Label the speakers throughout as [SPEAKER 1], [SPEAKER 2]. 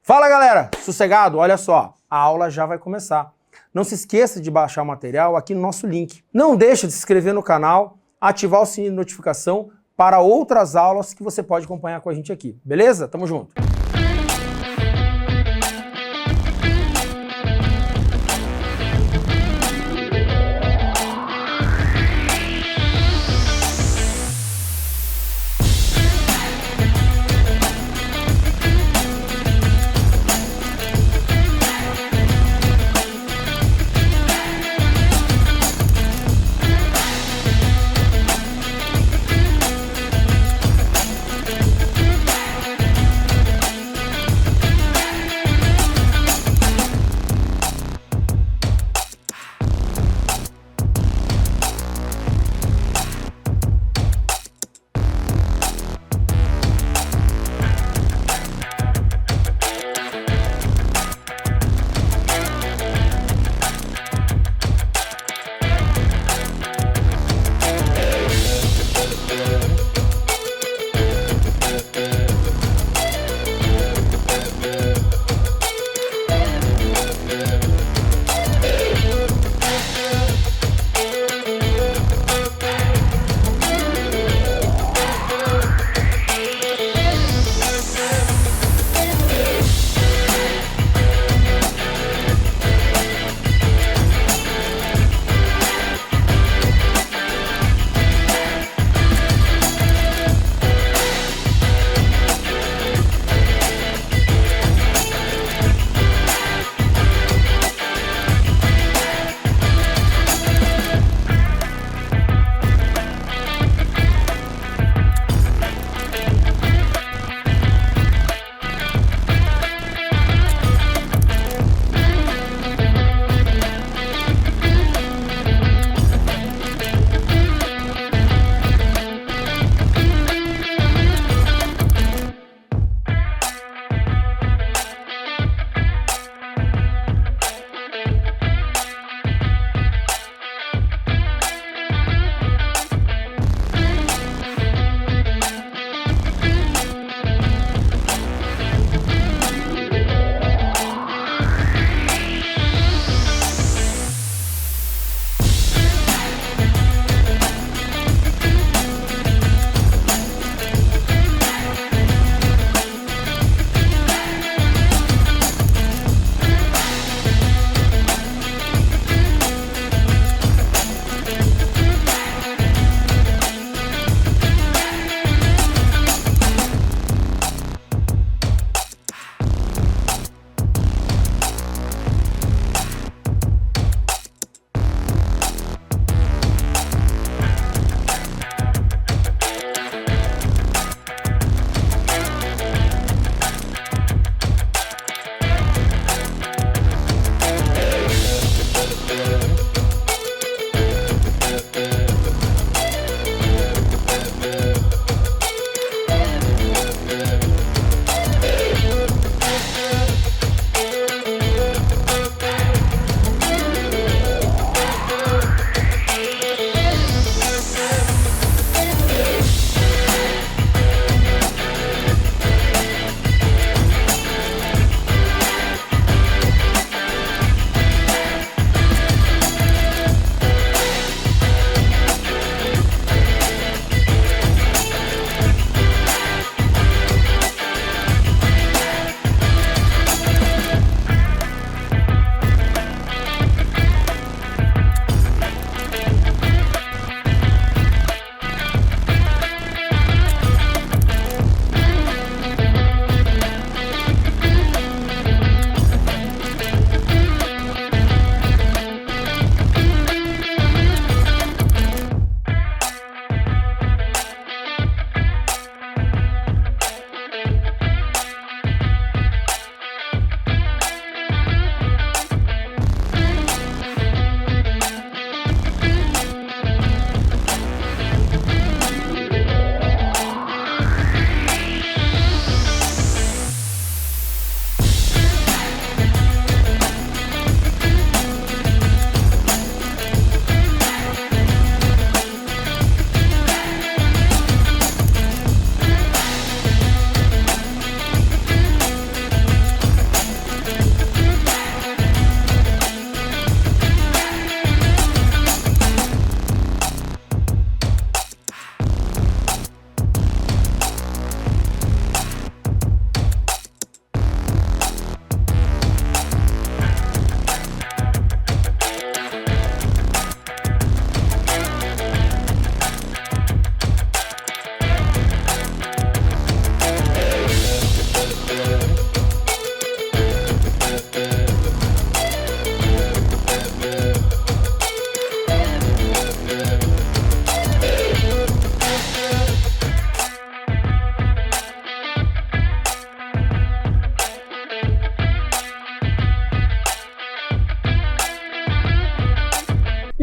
[SPEAKER 1] Fala galera, sossegado? Olha só, a aula já vai começar. Não se esqueça de baixar o material aqui no nosso link. Não deixe de se inscrever no canal, ativar o sininho de notificação para outras aulas que você pode acompanhar com a gente aqui. Beleza? Tamo junto!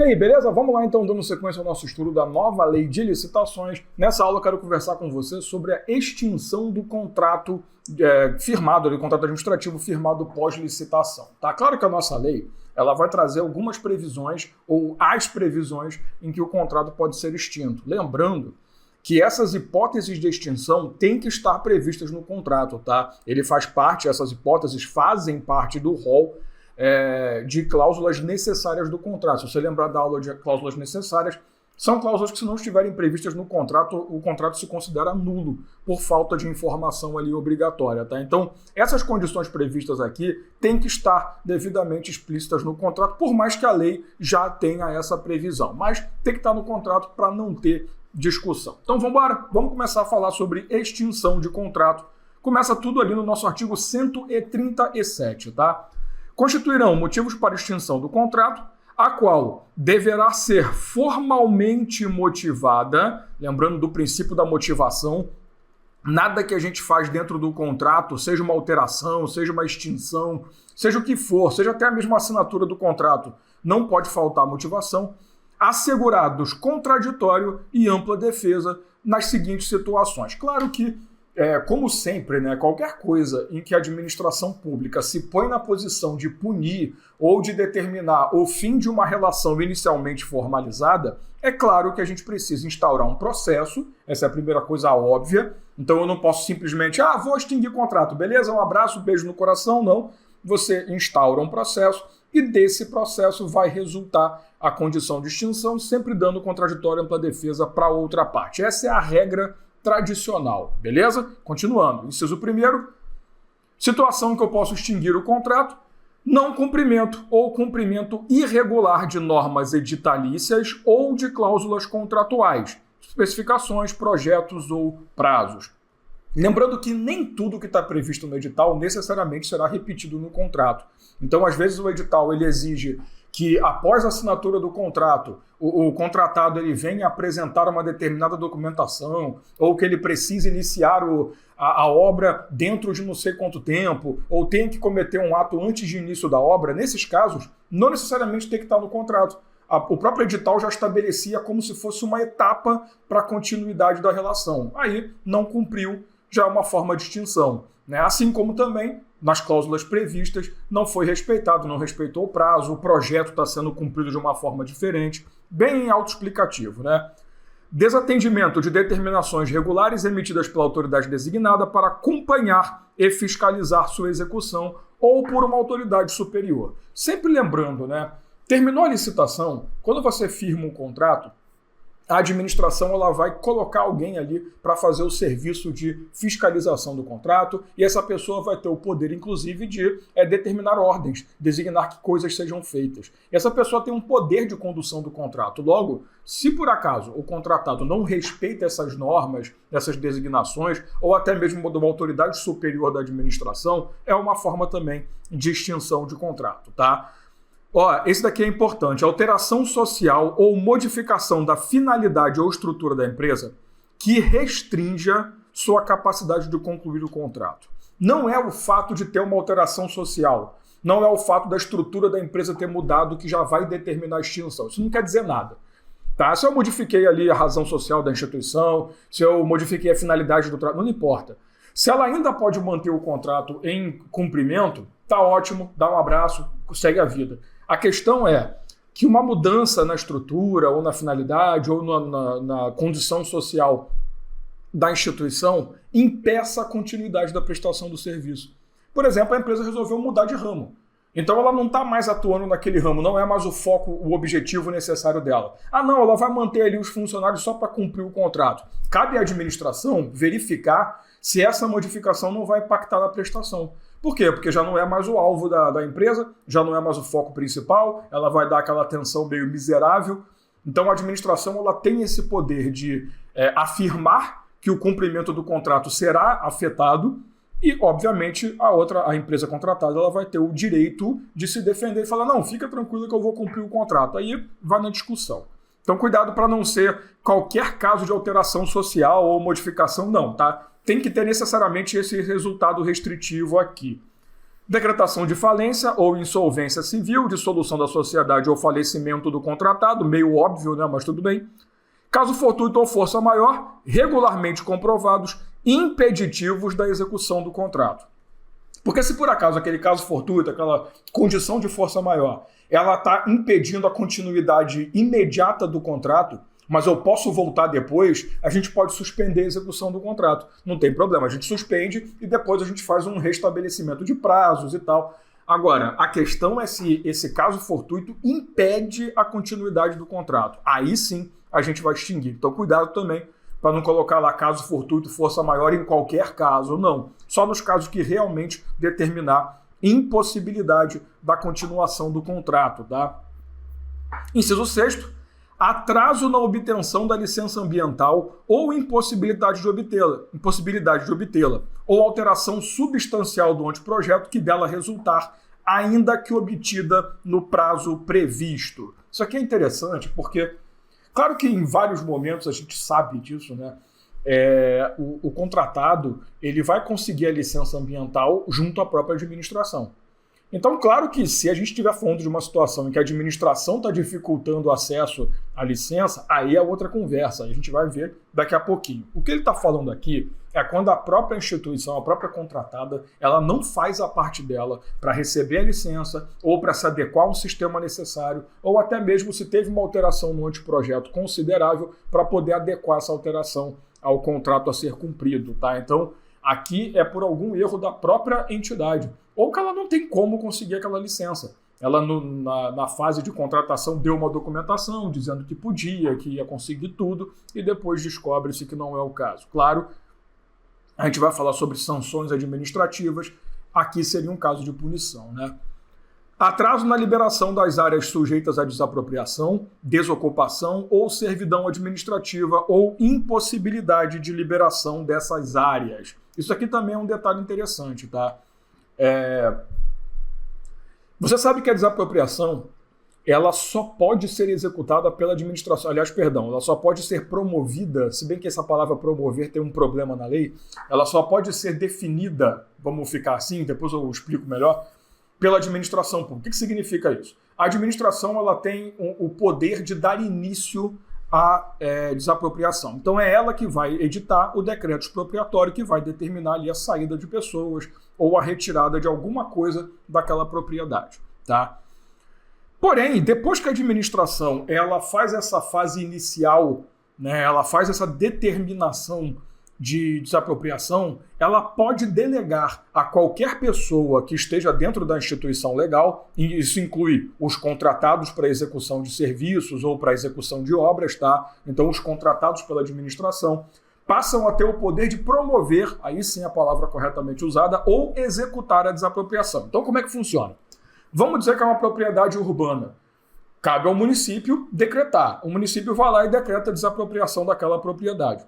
[SPEAKER 2] aí, beleza? Vamos lá então, dando sequência ao nosso estudo da nova lei de licitações. Nessa aula eu quero conversar com você sobre a extinção do contrato firmado, do contrato administrativo firmado pós-licitação. Tá claro que a nossa lei ela vai trazer algumas previsões ou as previsões em que o contrato pode ser extinto. Lembrando que essas hipóteses de extinção têm que estar previstas no contrato, tá? Ele faz parte, essas hipóteses fazem parte do rol de cláusulas necessárias do contrato. Se você lembrar da aula de cláusulas necessárias, são cláusulas que, se não estiverem previstas no contrato, o contrato se considera nulo por falta de informação ali obrigatória, tá? Então, essas condições previstas aqui têm que estar devidamente explícitas no contrato, por mais que a lei já tenha essa previsão. Mas tem que estar no contrato para não ter discussão. Então, vamos começar a falar sobre extinção de contrato. Começa tudo ali no nosso artigo 137, tá? Constituirão motivos para extinção do contrato, a qual deverá ser formalmente motivada, lembrando do princípio da motivação, nada que a gente faz dentro do contrato, seja uma alteração, seja uma extinção, seja o que for, seja até a mesma assinatura do contrato, não pode faltar motivação, assegurados contraditório e ampla defesa nas seguintes situações. Claro que, como sempre, né, qualquer coisa em que a administração pública se põe na posição de punir ou de determinar o fim de uma relação inicialmente formalizada, é claro que a gente precisa instaurar um processo, essa é a primeira coisa óbvia, então eu não posso simplesmente, vou extinguir o contrato, beleza, um abraço, um beijo no coração, não. Você instaura um processo e desse processo vai resultar a condição de extinção, sempre dando contraditório e ampla defesa para outra parte. Essa é a regra tradicional, beleza? Continuando. Inciso 1º, situação em que eu posso extinguir o contrato, não cumprimento ou cumprimento irregular de normas editalícias ou de cláusulas contratuais, especificações, projetos ou prazos. Lembrando que nem tudo que está previsto no edital necessariamente será repetido no contrato. Então, às vezes, o edital ele exige que, após a assinatura do contrato, o contratado ele venha apresentar uma determinada documentação, ou que ele precise iniciar a obra dentro de não sei quanto tempo, ou tem que cometer um ato antes de início da obra. Nesses casos, não necessariamente tem que estar no contrato. O próprio edital já estabelecia como se fosse uma etapa para a continuidade da relação. Aí, não cumpriu, já é uma forma de extinção, né? Assim como também, nas cláusulas previstas, não foi respeitado, não respeitou o prazo, o projeto está sendo cumprido de uma forma diferente, bem autoexplicativo, né? Desatendimento de determinações regulares emitidas pela autoridade designada para acompanhar e fiscalizar sua execução ou por uma autoridade superior. Sempre lembrando, né? Terminou a licitação, quando você firma um contrato, a administração ela vai colocar alguém ali para fazer o serviço de fiscalização do contrato e essa pessoa vai ter o poder, inclusive, de determinar ordens, designar que coisas sejam feitas. E essa pessoa tem um poder de condução do contrato. Logo, se por acaso o contratado não respeita essas normas, essas designações, ou até mesmo de uma autoridade superior da administração, é uma forma também de extinção de contrato, tá? Esse daqui é importante. Alteração social ou modificação da finalidade ou estrutura da empresa que restrinja sua capacidade de concluir o contrato. Não é o fato de ter uma alteração social, não é o fato da estrutura da empresa ter mudado que já vai determinar a extinção. Isso não quer dizer nada. Tá? Se eu modifiquei ali a razão social da instituição, se eu modifiquei a finalidade do trato, não importa. Se ela ainda pode manter o contrato em cumprimento, tá ótimo, dá um abraço, segue a vida. A questão é que uma mudança na estrutura, ou na finalidade, ou na condição social da instituição impeça a continuidade da prestação do serviço. Por exemplo, a empresa resolveu mudar de ramo. Então ela não está mais atuando naquele ramo, não é mais o foco, o objetivo necessário dela. Não, ela vai manter ali os funcionários só para cumprir o contrato. Cabe à administração verificar se essa modificação não vai impactar na prestação. Por quê? Porque já não é mais o alvo da empresa, já não é mais o foco principal, ela vai dar aquela atenção meio miserável. Então a administração ela tem esse poder de afirmar que o cumprimento do contrato será afetado e, obviamente, a empresa contratada ela vai ter o direito de se defender e falar, não, fica tranquilo que eu vou cumprir o contrato. Aí vai na discussão. Então cuidado para não ser qualquer caso de alteração social ou modificação, não, tá? Tem que ter necessariamente esse resultado restritivo aqui. Decretação de falência ou insolvência civil, dissolução da sociedade ou falecimento do contratado, meio óbvio, né? Mas tudo bem. Caso fortuito ou força maior, regularmente comprovados, impeditivos da execução do contrato. Porque se por acaso aquele caso fortuito, aquela condição de força maior, ela está impedindo a continuidade imediata do contrato, mas eu posso voltar depois, a gente pode suspender a execução do contrato. Não tem problema, a gente suspende e depois a gente faz um restabelecimento de prazos e tal. Agora, a questão é se esse caso fortuito impede a continuidade do contrato. Aí sim a gente vai extinguir. Então cuidado também para não colocar lá caso fortuito, força maior em qualquer caso, não. Só nos casos que realmente determinar impossibilidade da continuação do contrato, tá? Inciso 6º, atraso na obtenção da licença ambiental ou impossibilidade de obtê-la, ou alteração substancial do anteprojeto que dela resultar, ainda que obtida no prazo previsto. Isso aqui é interessante porque, claro que em vários momentos a gente sabe disso, né? O contratado ele vai conseguir a licença ambiental junto à própria administração. Então, claro que se a gente estiver falando de uma situação em que a administração está dificultando o acesso à licença, aí é outra conversa, a gente vai ver daqui a pouquinho. O que ele está falando aqui é quando a própria instituição, a própria contratada, ela não faz a parte dela para receber a licença ou para se adequar a um sistema necessário, ou até mesmo se teve uma alteração no anteprojeto considerável para poder adequar essa alteração ao contrato a ser cumprido, tá? Então, aqui é por algum erro da própria entidade, ou que ela não tem como conseguir aquela licença. Ela, na fase de contratação, deu uma documentação dizendo que podia, que ia conseguir tudo, e depois descobre-se que não é o caso. Claro, a gente vai falar sobre sanções administrativas, aqui seria um caso de punição, né? Atraso na liberação das áreas sujeitas à desapropriação, desocupação ou servidão administrativa ou impossibilidade de liberação dessas áreas. Isso aqui também é um detalhe interessante, tá? Você sabe que a desapropriação ela só pode ser executada pela administração. Aliás, perdão, ela só pode ser promovida, se bem que essa palavra promover tem um problema na lei, ela só pode ser definida, vamos ficar assim, depois eu explico melhor, pela administração pública. O que significa isso? A administração ela tem o poder de dar início à desapropriação. Então é ela que vai editar o decreto expropriatório que vai determinar ali a saída de pessoas ou a retirada de alguma coisa daquela propriedade, tá? Porém, depois que a administração ela faz essa fase inicial, né, ela faz essa determinação de desapropriação, ela pode delegar a qualquer pessoa que esteja dentro da instituição legal, e isso inclui os contratados para execução de serviços ou para execução de obras, tá? Então, os contratados pela administração passam a ter o poder de promover, aí sim a palavra corretamente usada, ou executar a desapropriação. Então, como é que funciona? Vamos dizer que é uma propriedade urbana. Cabe ao município decretar. O município vai lá e decreta a desapropriação daquela propriedade.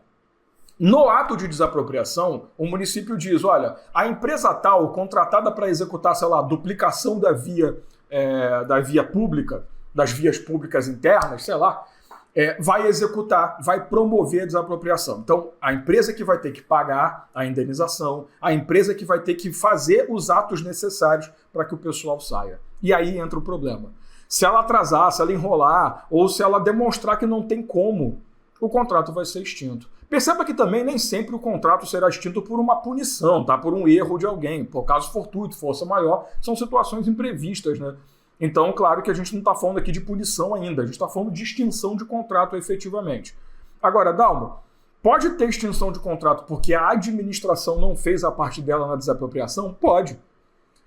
[SPEAKER 2] No ato de desapropriação, o município diz, olha, a empresa tal, contratada para executar, sei lá, duplicação da via pública, das vias públicas internas, sei lá, vai executar, vai promover a desapropriação. Então, a empresa que vai ter que pagar a indenização, a empresa que vai ter que fazer os atos necessários para que o pessoal saia. E aí entra o problema. Se ela atrasar, se ela enrolar, ou se ela demonstrar que não tem como, o contrato vai ser extinto. Perceba que também nem sempre o contrato será extinto por uma punição, tá? Por um erro de alguém, por caso fortuito, força maior, são situações imprevistas, né? Então, claro que a gente não está falando aqui de punição ainda, a gente está falando de extinção de contrato efetivamente. Agora, Dalmo, pode ter extinção de contrato porque a administração não fez a parte dela na desapropriação? Pode.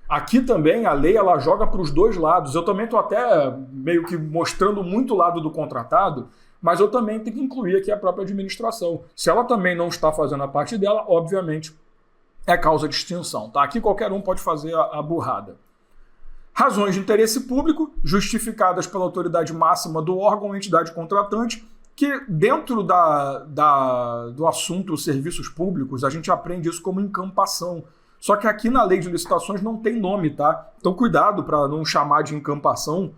[SPEAKER 2] Aqui também a lei ela joga para os dois lados. Eu também estou até meio que mostrando muito o lado do contratado, mas eu também tenho que incluir aqui a própria administração. Se ela também não está fazendo a parte dela, obviamente é causa de extinção. Tá? Aqui qualquer um pode fazer a burrada. Razões de interesse público, justificadas pela autoridade máxima do órgão ou entidade contratante, que dentro do assunto serviços públicos, a gente aprende isso como encampação. Só que aqui na lei de licitações não tem nome, tá? Então cuidado para não chamar de encampação.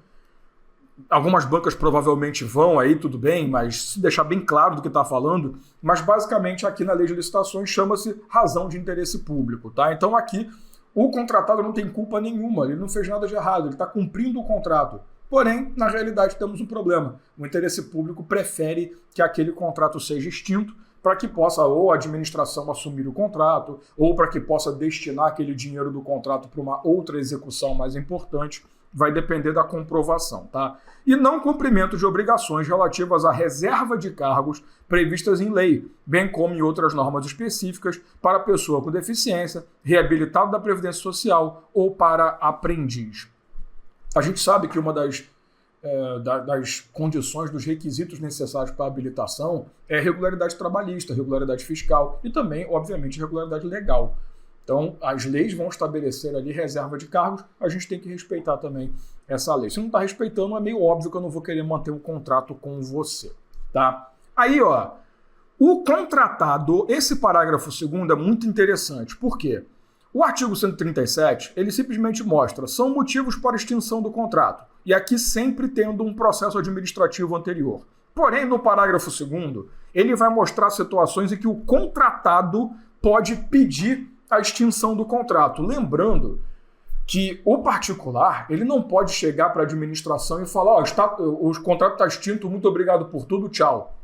[SPEAKER 2] Algumas bancas provavelmente vão aí, tudo bem, mas se deixar bem claro do que está falando, mas basicamente aqui na lei de licitações chama-se razão de interesse público, tá? Então aqui o contratado não tem culpa nenhuma, ele não fez nada de errado, ele está cumprindo o contrato. Porém, na realidade, temos um problema. O interesse público prefere que aquele contrato seja extinto para que possa ou a administração assumir o contrato, ou para que possa destinar aquele dinheiro do contrato para uma outra execução mais importante. Vai depender da comprovação, tá? E não cumprimento de obrigações relativas à reserva de cargos previstas em lei, bem como em outras normas específicas para pessoa com deficiência, reabilitado da Previdência Social ou para aprendiz. A gente sabe que uma das condições, dos requisitos necessários para a habilitação é regularidade trabalhista, regularidade fiscal e também, obviamente, regularidade legal. Então, as leis vão estabelecer ali reserva de cargos, a gente tem que respeitar também essa lei. Se não está respeitando, é meio óbvio que eu não vou querer manter um contrato com você, tá? Aí, ó, o contratado, esse parágrafo 2º é muito interessante. Por quê? O artigo 137, ele simplesmente mostra, são motivos para extinção do contrato, e aqui sempre tendo um processo administrativo anterior. Porém, no parágrafo 2º, ele vai mostrar situações em que o contratado pode pedir a extinção do contrato. Lembrando que o particular, ele não pode chegar para a administração e falar, o contrato está extinto, muito obrigado por tudo, tchau.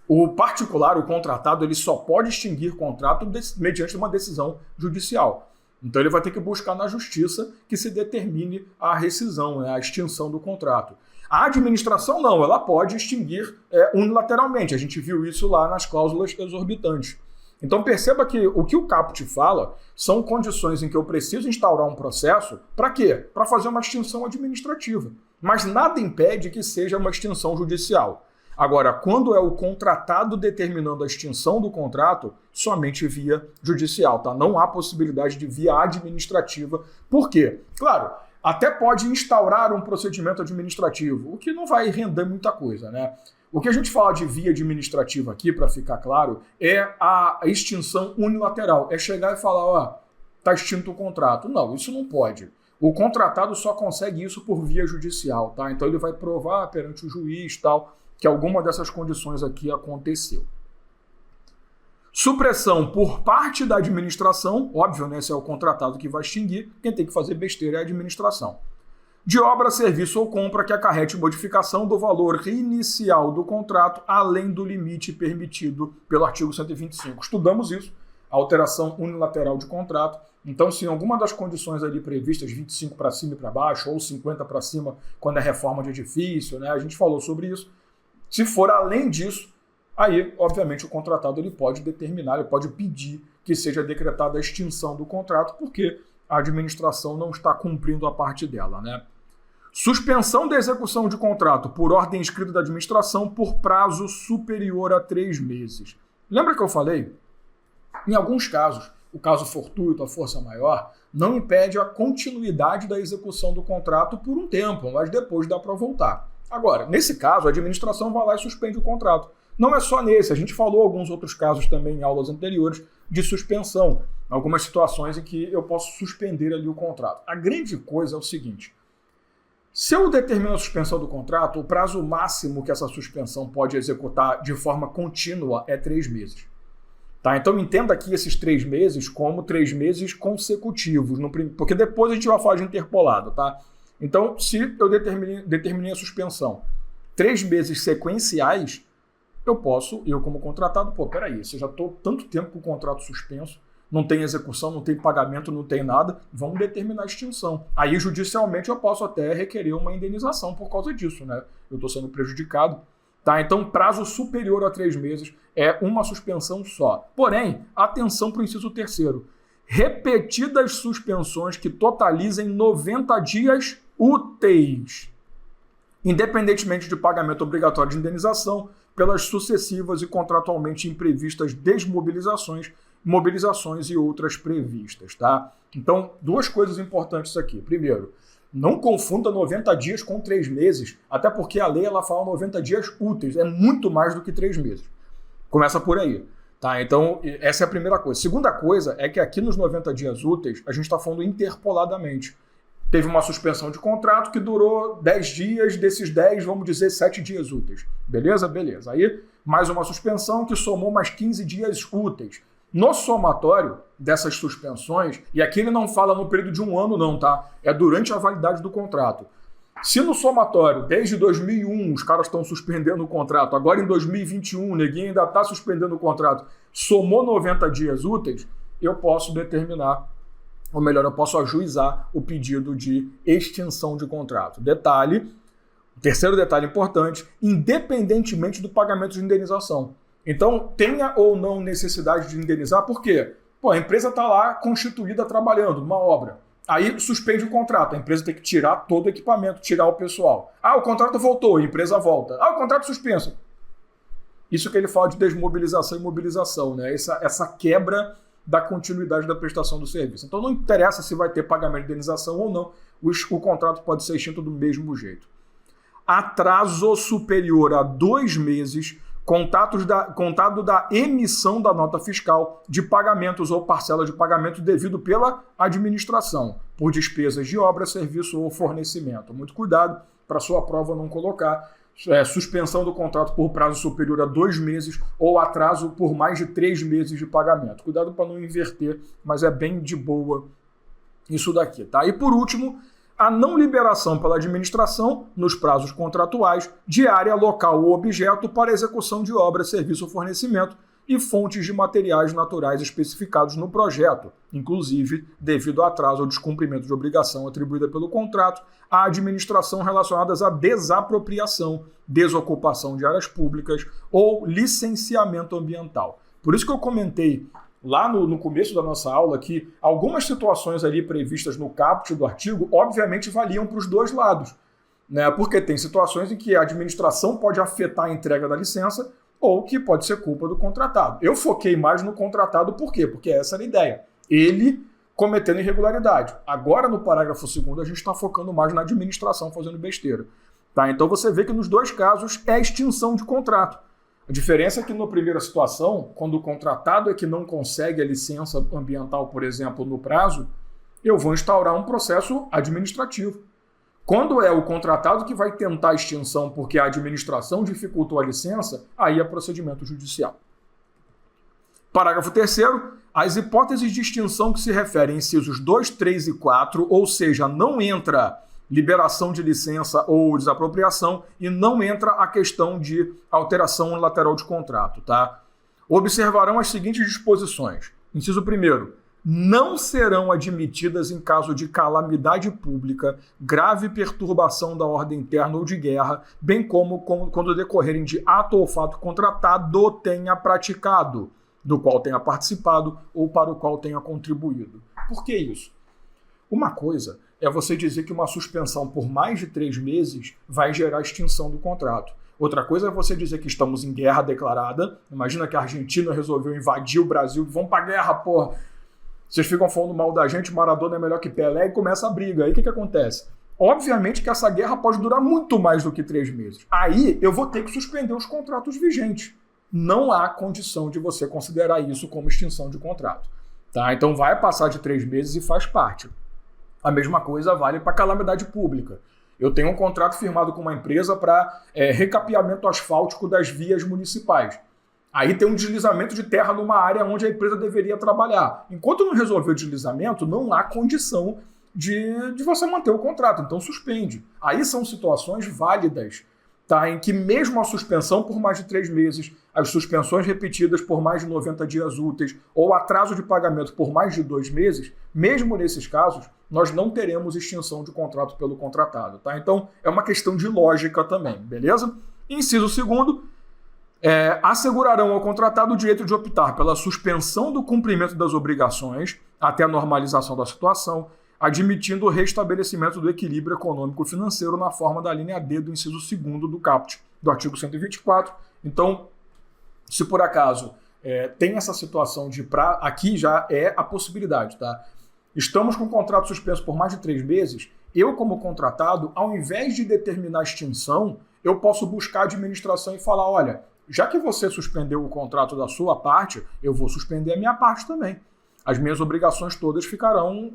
[SPEAKER 2] O particular, o contratado, ele só pode extinguir contrato mediante uma decisão judicial. Então ele vai ter que buscar na justiça que se determine a rescisão, né, a extinção do contrato. A administração não, ela pode extinguir unilateralmente. A gente viu isso lá nas cláusulas exorbitantes. Então perceba que o que o caput fala são condições em que eu preciso instaurar um processo, para quê? Para fazer uma extinção administrativa. Mas nada impede que seja uma extinção judicial. Agora, quando é o contratado determinando a extinção do contrato, somente via judicial, tá? Não há possibilidade de via administrativa. Por quê? Claro, até pode instaurar um procedimento administrativo, o que não vai render muita coisa, né? O que a gente fala de via administrativa aqui, para ficar claro, é a extinção unilateral. É chegar e falar, tá extinto o contrato. Não, isso não pode. O contratado só consegue isso por via judicial, tá? Então ele vai provar perante o juiz, tal, que alguma dessas condições aqui aconteceu. Supressão por parte da administração, óbvio, né? Se é o contratado que vai extinguir, quem tem que fazer besteira é a administração. De obra, serviço ou compra que acarrete modificação do valor inicial do contrato, além do limite permitido pelo artigo 125. Estudamos isso, a alteração unilateral de contrato. Então, se em alguma das condições ali previstas, 25 para cima e para baixo, ou 50 para cima, quando é reforma de edifício, né? A gente falou sobre isso. Se for além disso, aí, obviamente, o contratado ele pode determinar, ele pode pedir que seja decretada a extinção do contrato, porque a administração não está cumprindo a parte dela, né? Suspensão da execução de contrato por ordem escrita da administração por prazo superior a 3 meses. Lembra que eu falei? Em alguns casos, o caso fortuito, a força maior, não impede a continuidade da execução do contrato por um tempo, mas depois dá para voltar. Agora, nesse caso, a administração vai lá e suspende o contrato. Não é só nesse, a gente falou alguns outros casos também em aulas anteriores de suspensão, algumas situações em que eu posso suspender ali o contrato. A grande coisa é o seguinte, se eu determino a suspensão do contrato, o prazo máximo que essa suspensão pode executar de forma contínua é 3 meses. Tá? Então entenda aqui esses 3 meses como 3 meses consecutivos, porque depois a gente vai falar de interpolado, tá? Então, se eu determinei a suspensão 3 meses sequenciais, eu como contratado, peraí, se eu já estou tanto tempo com o contrato suspenso, não tem execução, não tem pagamento, não tem nada, vamos determinar a extinção. Aí, judicialmente, eu posso até requerer uma indenização por causa disso, né? Eu estou sendo prejudicado. Tá? Então, prazo superior a 3 meses é uma suspensão só. Porém, atenção para o inciso 3º. Repetidas suspensões que totalizem 90 dias úteis, independentemente de pagamento obrigatório de indenização, pelas sucessivas e contratualmente imprevistas desmobilizações, mobilizações e outras previstas. Tá? Então, 2 coisas importantes aqui. Primeiro, não confunda 90 dias com 3 meses, até porque a lei ela fala 90 dias úteis, é muito mais do que 3 meses. Começa por aí. Tá, então, essa é a primeira coisa. Segunda coisa é que aqui nos 90 dias úteis, a gente está falando interpoladamente. Teve uma suspensão de contrato que durou 10 dias, desses 10, vamos dizer, 7 dias úteis. Beleza? Beleza. Aí, mais uma suspensão que somou mais 15 dias úteis. No somatório dessas suspensões, e aqui ele não fala no período de 1 ano não, tá? É durante a validade do contrato. Se no somatório, desde 2001, os caras estão suspendendo o contrato, agora em 2021, o neguinho ainda está suspendendo o contrato, somou 90 dias úteis, eu posso determinar, ou melhor, eu posso ajuizar o pedido de extinção de contrato. Detalhe, terceiro detalhe importante, independentemente do pagamento de indenização. Então, tenha ou não necessidade de indenizar, por quê? Pô, a empresa está lá constituída trabalhando numa obra. Aí suspende o contrato, a empresa tem que tirar todo o equipamento, tirar o pessoal. Ah, o contrato voltou, a empresa volta. Ah, o contrato suspenso. Isso que ele fala de desmobilização e mobilização, né? Essa quebra da continuidade da prestação do serviço. Então não interessa se vai ter pagamento de indenização ou não, o contrato pode ser extinto do mesmo jeito. Atraso superior a 2 meses, contado da emissão da nota fiscal de pagamentos ou parcela de pagamento devido pela administração, por despesas de obra, serviço ou fornecimento. Muito cuidado para sua prova não colocar suspensão do contrato por prazo superior a 2 meses ou atraso por mais de 3 meses de pagamento. Cuidado para não inverter, mas é bem de boa isso daqui, tá? E por último, a não liberação pela administração, nos prazos contratuais, de área, local ou objeto para execução de obra, serviço ou fornecimento e fontes de materiais naturais especificados no projeto, inclusive devido ao atraso ou descumprimento de obrigação atribuída pelo contrato, à administração relacionadas à desapropriação, desocupação de áreas públicas ou licenciamento ambiental. Por isso que eu comentei lá no começo da nossa aula que algumas situações ali previstas no caput do artigo, obviamente, valiam para os dois lados, né? Porque tem situações em que a administração pode afetar a entrega da licença ou que pode ser culpa do contratado. Eu foquei mais no contratado, por quê? Porque essa era a ideia. Ele cometendo irregularidade. Agora, no parágrafo 2º, a gente está focando mais na administração fazendo besteira. Tá? Então você vê que nos dois casos é extinção de contrato. A diferença é que na primeira situação, quando o contratado é que não consegue a licença ambiental, por exemplo, no prazo, eu vou instaurar um processo administrativo. Quando é o contratado que vai tentar a extinção porque a administração dificultou a licença, aí é procedimento judicial. Parágrafo 3º. As hipóteses de extinção que se referem a incisos 2, 3 e 4, ou seja, não entra liberação de licença ou desapropriação e não entra a questão de alteração unilateral de contrato, tá? Observarão as seguintes disposições. Inciso 1º. Não serão admitidas em caso de calamidade pública, grave perturbação da ordem interna ou de guerra, bem como quando decorrerem de ato ou fato contratado tenha praticado, do qual tenha participado ou para o qual tenha contribuído. Por que isso? Uma coisa é você dizer que uma suspensão por mais de 3 meses vai gerar extinção do contrato. Outra coisa é você dizer que estamos em guerra declarada. Imagina que a Argentina resolveu invadir o Brasil, vamos pra guerra, porra. Vocês ficam falando mal da gente, Maradona é melhor que Pelé, e começa a briga. Aí o que acontece? Obviamente que essa guerra pode durar muito mais do que 3 meses. Aí eu vou ter que suspender os contratos vigentes. Não há condição de você considerar isso como extinção de contrato. Tá? Então vai passar de 3 meses e faz parte. A mesma coisa vale para calamidade pública. Eu tenho um contrato firmado com uma empresa para recapeamento asfáltico das vias municipais. Aí tem um deslizamento de terra numa área onde a empresa deveria trabalhar. Enquanto não resolver o deslizamento, não há condição de você manter o contrato. Então suspende. Aí são situações válidas, tá? Em que mesmo a suspensão por mais de 3 meses, as suspensões repetidas por mais de 90 dias úteis ou atraso de pagamento por mais de 2 meses, mesmo nesses casos, nós não teremos extinção de contrato pelo contratado. Tá? Então é uma questão de lógica também, beleza? Inciso 2º. Assegurarão ao contratado o direito de optar pela suspensão do cumprimento das obrigações até a normalização da situação, admitindo o restabelecimento do equilíbrio econômico-financeiro na forma da linha D do inciso 2º do caput do artigo 124. Então, se por acaso tem essa situação aqui já é a possibilidade, tá? Estamos com o contrato suspenso por mais de 3 meses, eu como contratado, ao invés de determinar a extinção, eu posso buscar a administração e falar, olha, já que você suspendeu o contrato da sua parte, eu vou suspender a minha parte também. As minhas obrigações todas ficarão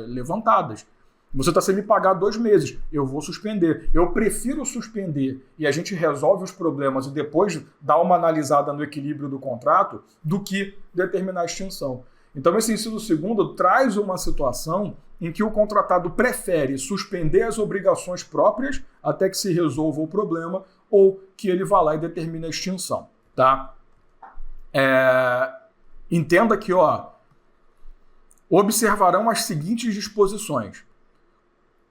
[SPEAKER 2] levantadas. Você está sem me pagar 2 meses, eu vou suspender. Eu prefiro suspender e a gente resolve os problemas e depois dar uma analisada no equilíbrio do contrato do que determinar a extinção. Então, esse inciso segundo traz uma situação em que o contratado prefere suspender as obrigações próprias até que se resolva o problema ou que ele vá lá e determine a extinção. Tá? Entenda que observarão as seguintes disposições.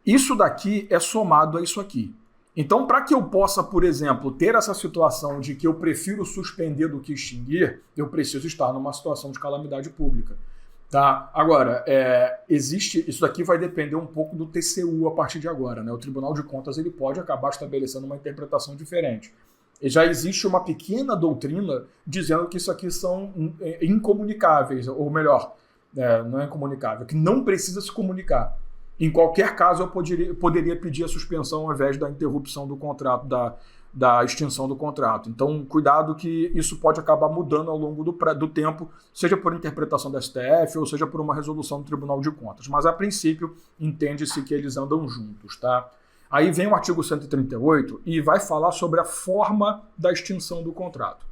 [SPEAKER 2] Isso daqui é somado a isso aqui. Então, para que eu possa, por exemplo, ter essa situação de que eu prefiro suspender do que extinguir, eu preciso estar numa situação de calamidade pública. Tá? Agora, isso daqui vai depender um pouco do TCU a partir de agora. Né? O Tribunal de Contas ele pode acabar estabelecendo uma interpretação diferente. E já existe uma pequena doutrina dizendo que isso aqui são incomunicáveis, ou melhor, não é incomunicável, que não precisa se comunicar. Em qualquer caso, eu poderia pedir a suspensão ao invés da interrupção do contrato, da extinção do contrato. Então, cuidado que isso pode acabar mudando ao longo do tempo, seja por interpretação da STF ou seja por uma resolução do Tribunal de Contas. Mas, a princípio, entende-se que eles andam juntos. Tá? Aí vem o artigo 138 e vai falar sobre a forma da extinção do contrato.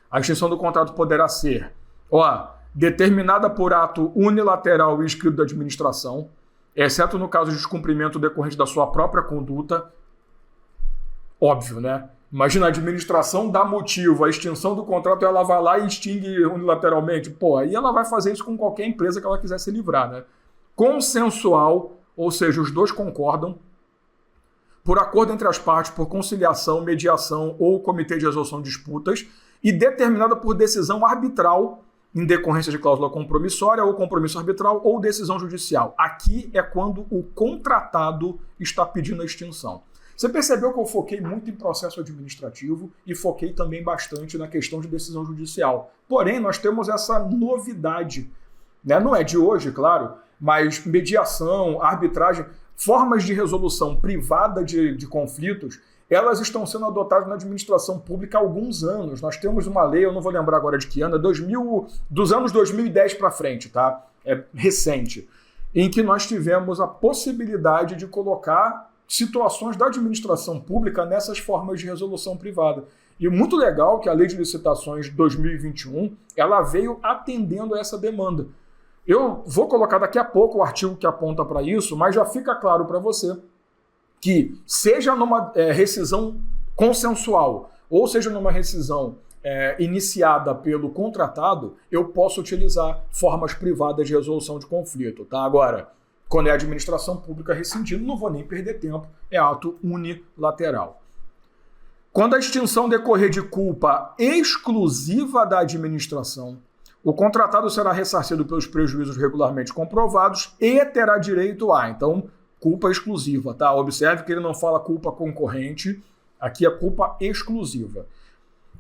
[SPEAKER 2] A extinção do contrato poderá ser determinada por ato unilateral e escrito da administração, exceto no caso de descumprimento decorrente da sua própria conduta. Óbvio, né? Imagina, a administração dá motivo à extinção do contrato e ela vai lá e extingue unilateralmente. Aí ela vai fazer isso com qualquer empresa que ela quiser se livrar, né? Consensual, ou seja, os dois concordam, por acordo entre as partes, por conciliação, mediação ou comitê de resolução de disputas, e determinada por decisão arbitral, em decorrência de cláusula compromissória ou compromisso arbitral ou decisão judicial. Aqui é quando o contratado está pedindo a extinção. Você percebeu que eu foquei muito em processo administrativo e foquei também bastante na questão de decisão judicial. Porém, nós temos essa novidade, né? Não é de hoje, claro, mas mediação, arbitragem, formas de resolução privada de conflitos, elas estão sendo adotadas na administração pública há alguns anos. Nós temos uma lei, eu não vou lembrar agora de que ano, dos anos 2010 para frente, tá? É recente, em que nós tivemos a possibilidade de colocar situações da administração pública nessas formas de resolução privada. E muito legal que a Lei de Licitações 2021, ela veio atendendo a essa demanda. Eu vou colocar daqui a pouco o artigo que aponta para isso, mas já fica claro para você que, seja numa rescisão consensual, ou seja numa rescisão iniciada pelo contratado, eu posso utilizar formas privadas de resolução de conflito. Tá? Agora, quando é administração pública rescindindo, não vou nem perder tempo, é ato unilateral. Quando a extinção decorrer de culpa exclusiva da administração, o contratado será ressarcido pelos prejuízos regularmente comprovados e terá direito a, então, culpa exclusiva, tá? Observe que ele não fala culpa concorrente, aqui é culpa exclusiva.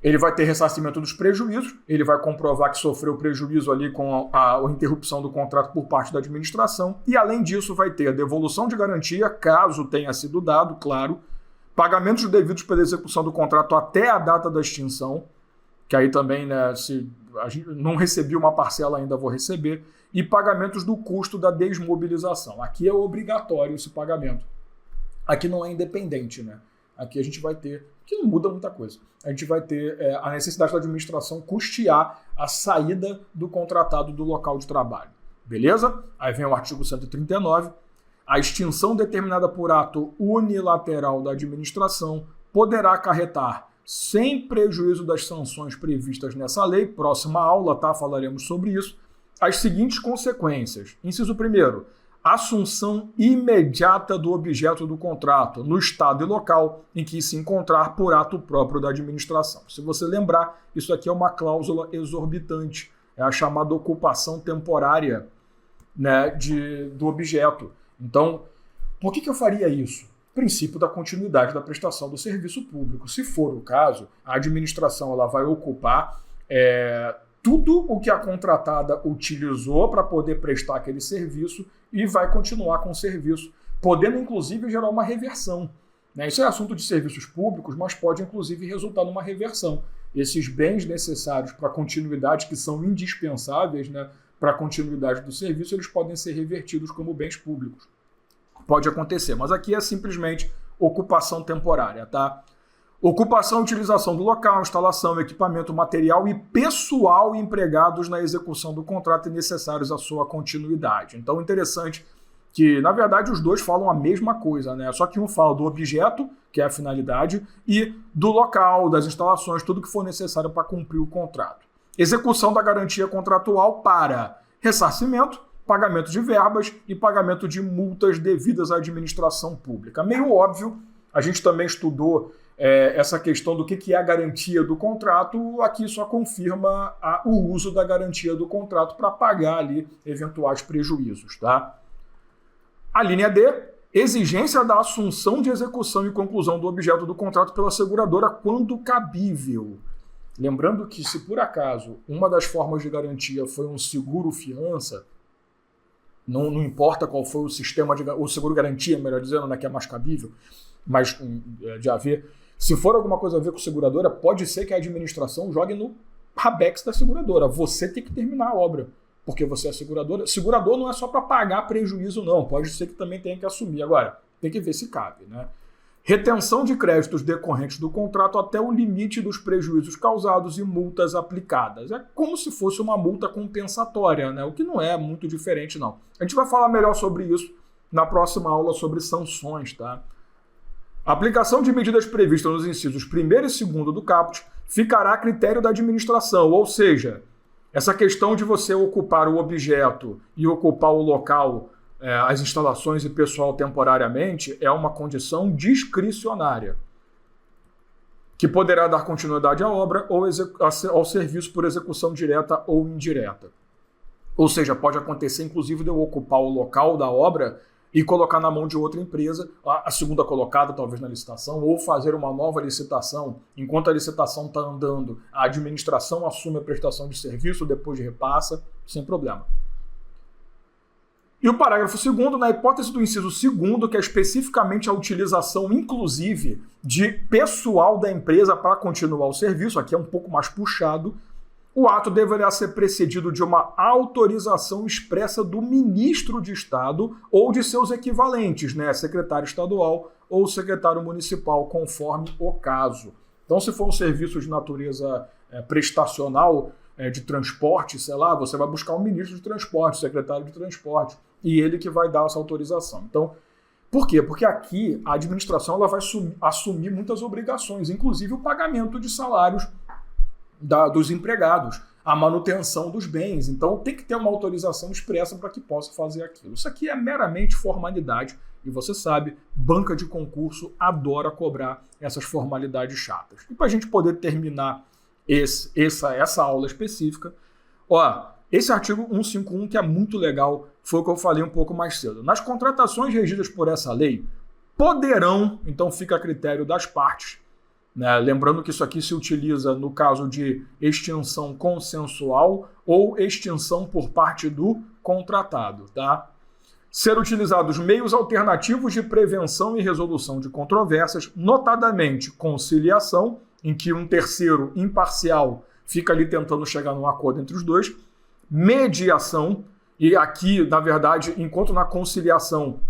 [SPEAKER 2] Ele vai ter ressarcimento dos prejuízos, ele vai comprovar que sofreu prejuízo ali com a interrupção do contrato por parte da administração, e além disso vai ter a devolução de garantia, caso tenha sido dado, claro, pagamentos devidos pela execução do contrato até a data da extinção, que aí também, né, se a gente não recebi uma parcela ainda, vou receber, e pagamentos do custo da desmobilização. Aqui é obrigatório esse pagamento. Aqui não é independente, né? Aqui a gente vai ter, que não muda muita coisa, a gente vai ter a necessidade da administração custear a saída do contratado do local de trabalho. Beleza? Aí vem o artigo 139. A extinção determinada por ato unilateral da administração poderá acarretar, sem prejuízo das sanções previstas nessa lei, próxima aula, tá? Falaremos sobre isso, as seguintes consequências. Inciso 1º, assunção imediata do objeto do contrato no estado e local em que se encontrar por ato próprio da administração. Se você lembrar, isso aqui é uma cláusula exorbitante, é a chamada ocupação temporária, né, do objeto. Então, por que eu faria isso? Princípio da continuidade da prestação do serviço público. Se for o caso, a administração ela vai ocupar tudo o que a contratada utilizou para poder prestar aquele serviço e vai continuar com o serviço, podendo inclusive gerar uma reversão. Né? Isso é assunto de serviços públicos, mas pode inclusive resultar numa reversão. Esses bens necessários para a continuidade, que são indispensáveis, né, para a continuidade do serviço, eles podem ser revertidos como bens públicos. pode acontecer. Mas aqui é simplesmente ocupação temporária, tá? Ocupação e utilização do local, instalação, equipamento, material e pessoal empregados na execução do contrato e necessários à sua continuidade. Então, interessante que, na verdade, os dois falam a mesma coisa, né? Só que um fala do objeto, que é a finalidade, e do local, das instalações, tudo que for necessário para cumprir o contrato. Execução da garantia contratual para ressarcimento, pagamento de verbas e pagamento de multas devidas à administração pública. Meio óbvio, a gente também estudou essa questão do que é a garantia do contrato, aqui só confirma o uso da garantia do contrato para pagar ali eventuais prejuízos, tá? A linha D, exigência da assunção de execução e conclusão do objeto do contrato pela seguradora quando cabível. Lembrando que se por acaso uma das formas de garantia foi um seguro-fiança, não importa qual foi o sistema o seguro-garantia, melhor dizendo, né, que é mais cabível, mas de haver. Se for alguma coisa a ver com seguradora, pode ser que a administração jogue no rabex da seguradora. Você tem que terminar a obra, porque você é seguradora. Segurador não é só para pagar prejuízo, não. Pode ser que também tenha que assumir. Agora, tem que ver se cabe, né? Retenção de créditos decorrentes do contrato até o limite dos prejuízos causados e multas aplicadas. É como se fosse uma multa compensatória, né? O que não é muito diferente, não. A gente vai falar melhor sobre isso na próxima aula sobre sanções, tá? A aplicação de medidas previstas nos incisos 1º e 2º do caput ficará a critério da administração, ou seja, essa questão de você ocupar o objeto e ocupar o local, as instalações e pessoal temporariamente, é uma condição discricionária, que poderá dar continuidade à obra ou ao serviço por execução direta ou indireta. Ou seja, pode acontecer, inclusive, de eu ocupar o local da obra e colocar na mão de outra empresa, a segunda colocada talvez na licitação, ou fazer uma nova licitação. Enquanto a licitação está andando, a administração assume a prestação de serviço, depois repassa, sem problema. E o parágrafo 2º, na hipótese do inciso 2º, que é especificamente a utilização, inclusive, de pessoal da empresa para continuar o serviço, aqui é um pouco mais puxado, o ato deverá ser precedido de uma autorização expressa do ministro de Estado ou de seus equivalentes, né, secretário estadual ou secretário municipal, conforme o caso. Então, se for um serviço de natureza prestacional, de transporte, sei lá, você vai buscar o ministro de transporte, o secretário de transporte, e ele que vai dar essa autorização. Então, por quê? Porque aqui a administração ela vai assumir muitas obrigações, inclusive o pagamento de salários dos empregados, a manutenção dos bens. Então tem que ter uma autorização expressa para que possa fazer aquilo. Isso aqui é meramente formalidade e você sabe, banca de concurso adora cobrar essas formalidades chatas. E para a gente poder terminar essa aula específica, esse artigo 151 que é muito legal, foi o que eu falei um pouco mais cedo. Nas contratações regidas por essa lei, poderão, então fica a critério das partes, né? Lembrando que isso aqui se utiliza no caso de extinção consensual ou extinção por parte do contratado, tá? Ser utilizados meios alternativos de prevenção e resolução de controvérsias, notadamente conciliação, em que um terceiro imparcial fica ali tentando chegar num acordo entre os dois, mediação, e aqui, na verdade, enquanto na conciliação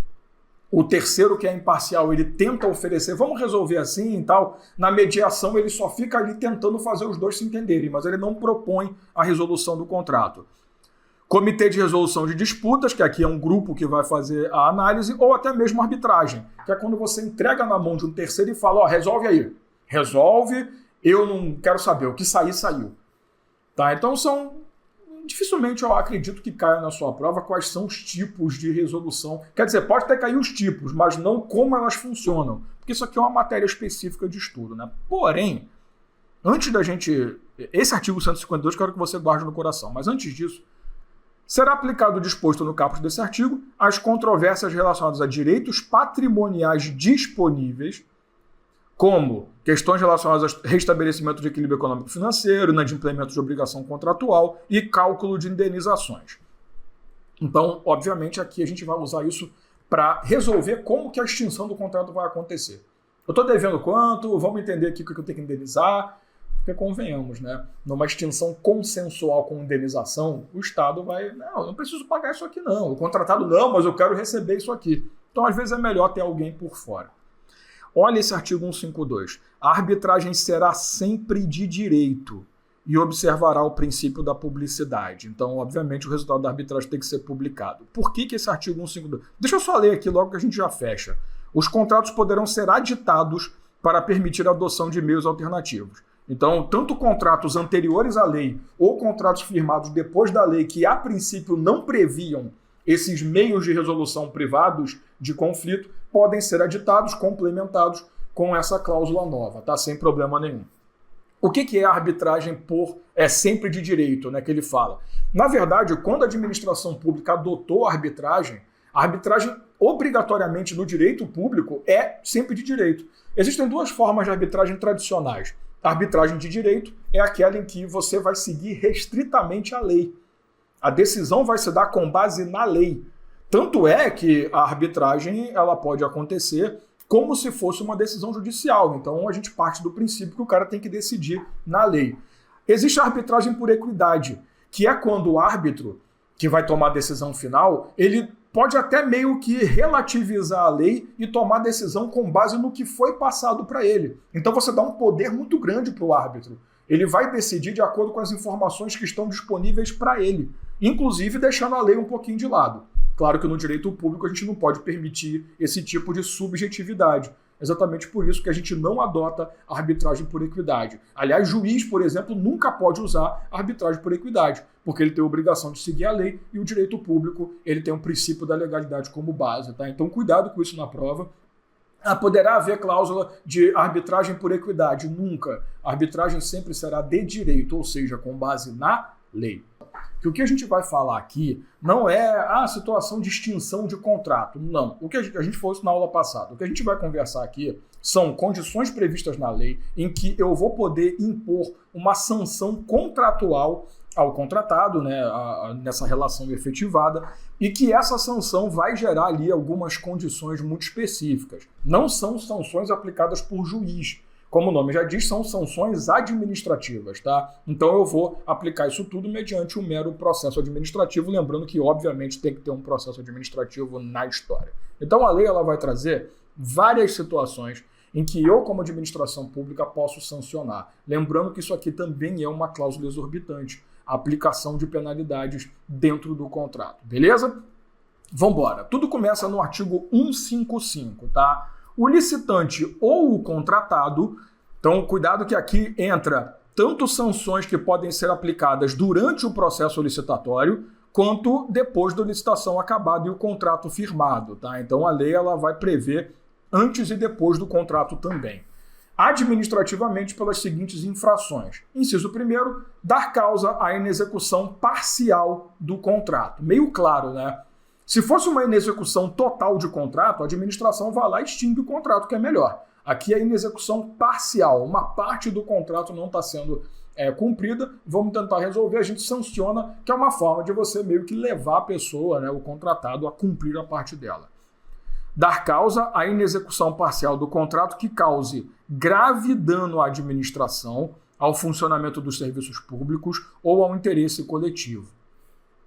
[SPEAKER 2] o terceiro, que é imparcial, ele tenta oferecer, vamos resolver assim e tal. Na mediação, ele só fica ali tentando fazer os dois se entenderem, mas ele não propõe a resolução do contrato. Comitê de resolução de disputas, que aqui é um grupo que vai fazer a análise, ou até mesmo arbitragem, que é quando você entrega na mão de um terceiro e fala, resolve aí. Resolve, eu não quero saber, o que sair, saiu. Tá? Então dificilmente eu acredito que caia na sua prova quais são os tipos de resolução. Quer dizer, pode até cair os tipos, mas não como elas funcionam. Porque isso aqui é uma matéria específica de estudo, né? Porém, antes da gente... Esse artigo 152 eu quero que você guarde no coração. Mas antes disso, será aplicado o disposto no caput desse artigo as controvérsias relacionadas a direitos patrimoniais disponíveis, como questões relacionadas ao restabelecimento de equilíbrio econômico-financeiro, inadimplemento de obrigação contratual e cálculo de indenizações. Então, obviamente, aqui a gente vai usar isso para resolver como que a extinção do contrato vai acontecer. Eu estou devendo quanto, vamos entender aqui o que eu tenho que indenizar, porque convenhamos, né? Numa extinção consensual com indenização, o Estado vai, não preciso pagar isso aqui não, o contratado não, mas eu quero receber isso aqui. Então, às vezes, é melhor ter alguém por fora. Olha esse artigo 152. A arbitragem será sempre de direito e observará o princípio da publicidade. Então, obviamente, o resultado da arbitragem tem que ser publicado. Por que esse artigo 152? Deixa eu só ler aqui logo que a gente já fecha. Os contratos poderão ser aditados para permitir a adoção de meios alternativos. Então, tanto contratos anteriores à lei ou contratos firmados depois da lei que, a princípio, não previam esses meios de resolução privados de conflito, podem ser aditados, complementados com essa cláusula nova, tá? Sem problema nenhum. O que é a arbitragem sempre de direito, né, que ele fala? Na verdade, quando a administração pública adotou a arbitragem obrigatoriamente no direito público é sempre de direito. Existem duas formas de arbitragem tradicionais. A arbitragem de direito é aquela em que você vai seguir restritamente a lei. A decisão vai se dar com base na lei. Tanto é que a arbitragem ela pode acontecer como se fosse uma decisão judicial. Então a gente parte do princípio que o cara tem que decidir na lei. Existe a arbitragem por equidade, que é quando o árbitro que vai tomar a decisão final, ele pode até meio que relativizar a lei e tomar decisão com base no que foi passado para ele. Então você dá um poder muito grande para o árbitro. Ele vai decidir de acordo com as informações que estão disponíveis para ele, inclusive deixando a lei um pouquinho de lado. Claro que no direito público a gente não pode permitir esse tipo de subjetividade. Exatamente por isso que a gente não adota a arbitragem por equidade. Aliás, juiz, por exemplo, nunca pode usar a arbitragem por equidade, porque ele tem a obrigação de seguir a lei e o direito público ele tem um princípio da legalidade como base. Tá? Então, cuidado com isso na prova. Poderá haver cláusula de arbitragem por equidade? Nunca. A arbitragem sempre será de direito, ou seja, com base na lei. Que o que a gente vai falar aqui não é a situação de extinção de contrato. Não. O que a gente falou isso na aula passada. O que a gente vai conversar aqui são condições previstas na lei em que eu vou poder impor uma sanção contratual ao contratado, né, nessa relação efetivada, e que essa sanção vai gerar ali algumas condições muito específicas. Não são sanções aplicadas por juiz. Como o nome já diz, são sanções administrativas, tá? Então eu vou aplicar isso tudo mediante um mero processo administrativo, lembrando que, obviamente, tem que ter um processo administrativo na história. Então a lei ela vai trazer várias situações em que eu, como administração pública, posso sancionar. Lembrando que isso aqui também é uma cláusula exorbitante, a aplicação de penalidades dentro do contrato, beleza? Vamos embora. Tudo começa no artigo 155, tá? O licitante ou o contratado, então cuidado que aqui entra tanto sanções que podem ser aplicadas durante o processo licitatório, quanto depois da licitação acabada e o contrato firmado, tá? Então a lei ela vai prever antes e depois do contrato também. Administrativamente pelas seguintes infrações. Inciso 1º, dar causa à inexecução parcial do contrato. Meio claro, né? Se fosse uma inexecução total de contrato, a administração vai lá e extingue o contrato, que é melhor. Aqui é inexecução parcial, uma parte do contrato não está sendo cumprida, vamos tentar resolver, a gente sanciona, que é uma forma de você meio que levar a pessoa, né, o contratado, a cumprir a parte dela. Dar causa à inexecução parcial do contrato que cause grave dano à administração, ao funcionamento dos serviços públicos ou ao interesse coletivo.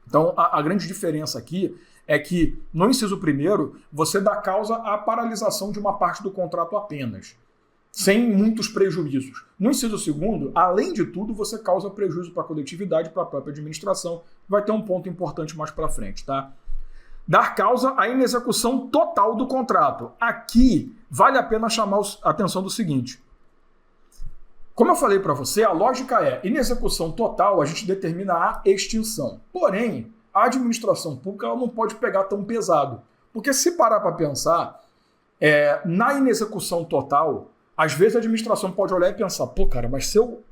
[SPEAKER 2] Então, a grande diferença aqui é que, no inciso 1º, você dá causa à paralisação de uma parte do contrato apenas, sem muitos prejuízos. No inciso 2º, além de tudo, você causa prejuízo para a coletividade, para a própria administração. Vai ter um ponto importante mais para frente, tá? Dar causa à inexecução total do contrato. Aqui, vale a pena chamar a atenção do seguinte. Como eu falei para você, a lógica é, inexecução total, a gente determina a extinção. Porém, a administração pública ela não pode pegar tão pesado. Porque se parar para pensar, na inexecução total, às vezes a administração pode olhar e pensar, pô, cara, mas se eu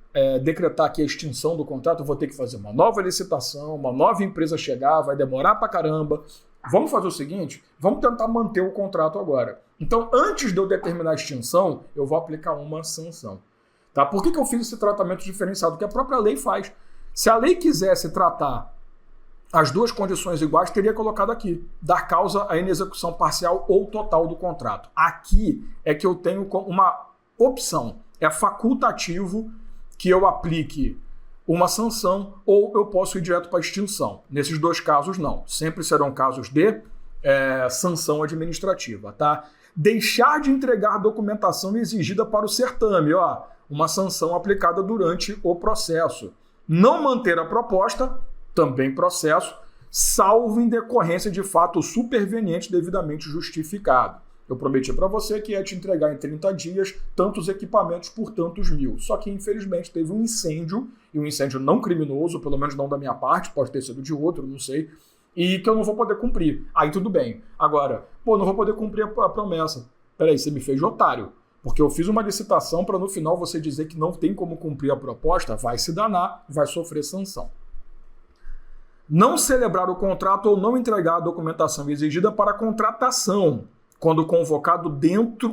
[SPEAKER 2] decretar aqui a extinção do contrato, eu vou ter que fazer uma nova licitação, uma nova empresa chegar, vai demorar pra caramba. Vamos fazer o seguinte, vamos tentar manter o contrato agora. Então, antes de eu determinar a extinção, eu vou aplicar uma sanção. Tá? Por que eu fiz esse tratamento diferenciado? Que a própria lei faz. Se a lei quisesse tratar as duas condições iguais, teria colocado aqui, dar causa à inexecução parcial ou total do contrato. Aqui é que eu tenho uma opção, é facultativo que eu aplique uma sanção ou eu posso ir direto para a extinção. Nesses dois casos, não. Sempre serão casos de sanção administrativa, tá? Deixar de entregar documentação exigida para o certame, uma sanção aplicada durante o processo. Não manter a proposta, também processo, salvo em decorrência de fato superveniente devidamente justificado. Eu prometi para você que ia te entregar em 30 dias tantos equipamentos por tantos mil. Só que, infelizmente, teve um incêndio, e um incêndio não criminoso, pelo menos não da minha parte, pode ter sido de outro, não sei, e que eu não vou poder cumprir. Aí tudo bem. Agora, não vou poder cumprir a promessa. Peraí, você me fez de otário. Porque eu fiz uma licitação para no final você dizer que não tem como cumprir a proposta, vai se danar, vai sofrer sanção. Não celebrar o contrato ou não entregar a documentação exigida para a contratação, quando convocado dentro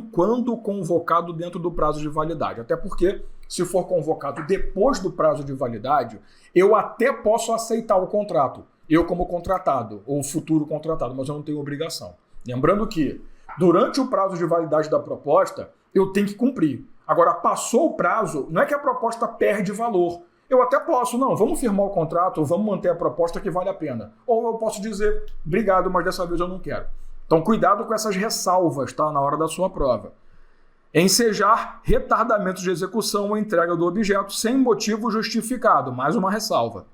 [SPEAKER 2] do prazo de validade. Até porque, se for convocado depois do prazo de validade, eu até posso aceitar o contrato, eu como contratado, ou futuro contratado, mas eu não tenho obrigação. Lembrando que, durante o prazo de validade da proposta, eu tenho que cumprir. Agora, passou o prazo, não é que a proposta perde valor. Eu até posso, vamos firmar o contrato, vamos manter a proposta que vale a pena. Ou eu posso dizer, obrigado, mas dessa vez eu não quero. Então, cuidado com essas ressalvas, tá? Na hora da sua prova. Ensejar retardamentos de execução ou entrega do objeto sem motivo justificado. Mais uma ressalva.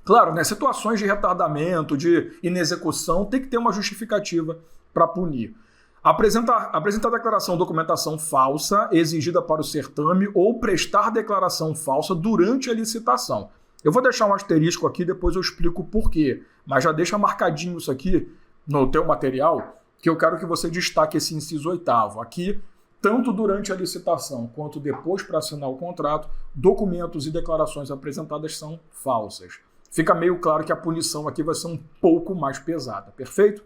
[SPEAKER 2] Claro, situações de retardamento, de inexecução, tem que ter uma justificativa para punir. Apresentar declaração ou documentação falsa exigida para o certame ou prestar declaração falsa durante a licitação. Eu vou deixar um asterisco aqui, depois eu explico o porquê, mas já deixa marcadinho isso aqui no teu material, que eu quero que você destaque esse inciso 8º. Aqui, tanto durante a licitação quanto depois para assinar o contrato, documentos e declarações apresentadas são falsas. Fica meio claro que a punição aqui vai ser um pouco mais pesada, perfeito?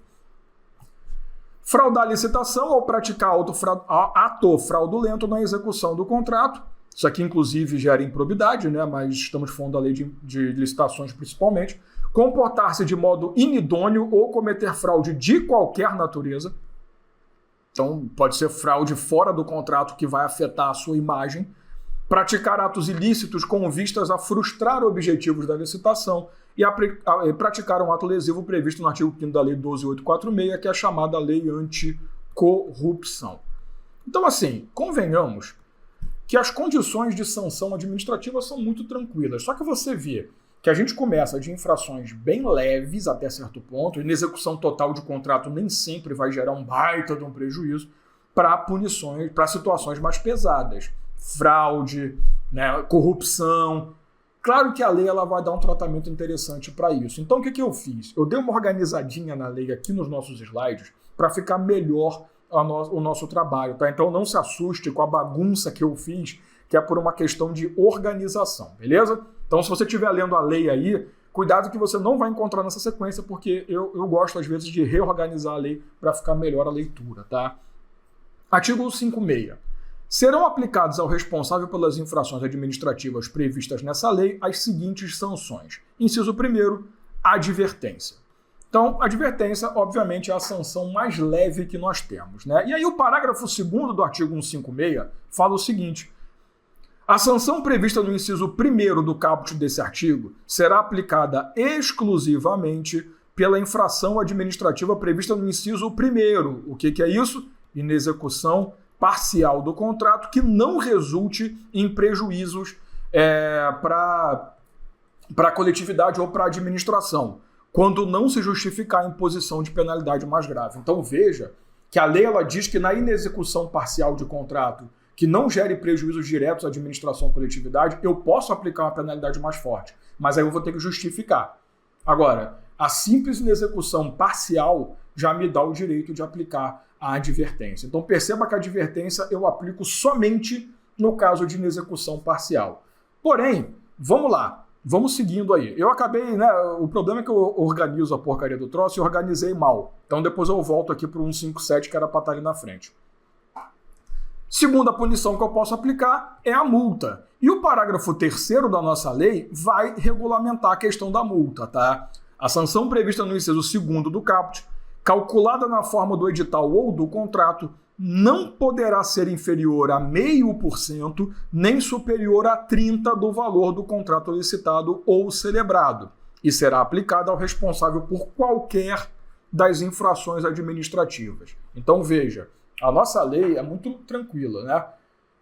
[SPEAKER 2] Fraudar a licitação ou praticar ato fraudulento na execução do contrato. Isso aqui, inclusive, gera improbidade, mas estamos falando da lei de licitações principalmente. Comportar-se de modo inidôneo ou cometer fraude de qualquer natureza. Então, pode ser fraude fora do contrato que vai afetar a sua imagem. Praticar atos ilícitos com vistas a frustrar objetivos da licitação e praticar um ato lesivo previsto no artigo 5º da Lei 12.846, que é a chamada Lei Anticorrupção. Então, convenhamos que as condições de sanção administrativa são muito tranquilas. Só que você vê que a gente começa de infrações bem leves até certo ponto, e na execução total de contrato nem sempre vai gerar um baita de um prejuízo, para punições, para situações mais pesadas. Fraude, corrupção. Claro que a lei ela vai dar um tratamento interessante para isso. Então, o que eu fiz? Eu dei uma organizadinha na lei aqui nos nossos slides para ficar melhor o nosso trabalho, tá? Então, não se assuste com a bagunça que eu fiz, que é por uma questão de organização, beleza? Então, se você estiver lendo a lei aí, cuidado que você não vai encontrar nessa sequência, porque eu gosto, às vezes, de reorganizar a lei para ficar melhor a leitura, tá? Artigo 56. Serão aplicados ao responsável pelas infrações administrativas previstas nessa lei as seguintes sanções. Inciso 1º, advertência. Então, advertência, obviamente, é a sanção mais leve que nós temos, E aí o parágrafo 2º do artigo 156 fala o seguinte: a sanção prevista no inciso 1º do caput desse artigo será aplicada exclusivamente pela infração administrativa prevista no inciso 1º. O que é isso? Inexecução parcial do contrato que não resulte em prejuízos para a coletividade ou para a administração, quando não se justificar a imposição de penalidade mais grave. Então veja que a lei ela diz que na inexecução parcial de contrato que não gere prejuízos diretos à administração ou coletividade, eu posso aplicar uma penalidade mais forte, mas aí eu vou ter que justificar. Agora, a simples inexecução parcial já me dá o direito de aplicar a advertência. Então perceba que a advertência eu aplico somente no caso de inexecução parcial. Porém, vamos lá, vamos seguindo aí. Eu acabei, o problema é que eu organizo a porcaria do troço e organizei mal. Então depois eu volto aqui para o 157 que era para estar ali na frente. Segunda punição que eu posso aplicar é a multa. E o parágrafo 3º da nossa lei vai regulamentar a questão da multa, tá? A sanção prevista no inciso 2º do caput, calculada na forma do edital ou do contrato, não poderá ser inferior a 0,5% nem superior a 30% do valor do contrato licitado ou celebrado, e será aplicada ao responsável por qualquer das infrações administrativas. Então, veja, a nossa lei é muito tranquila, né?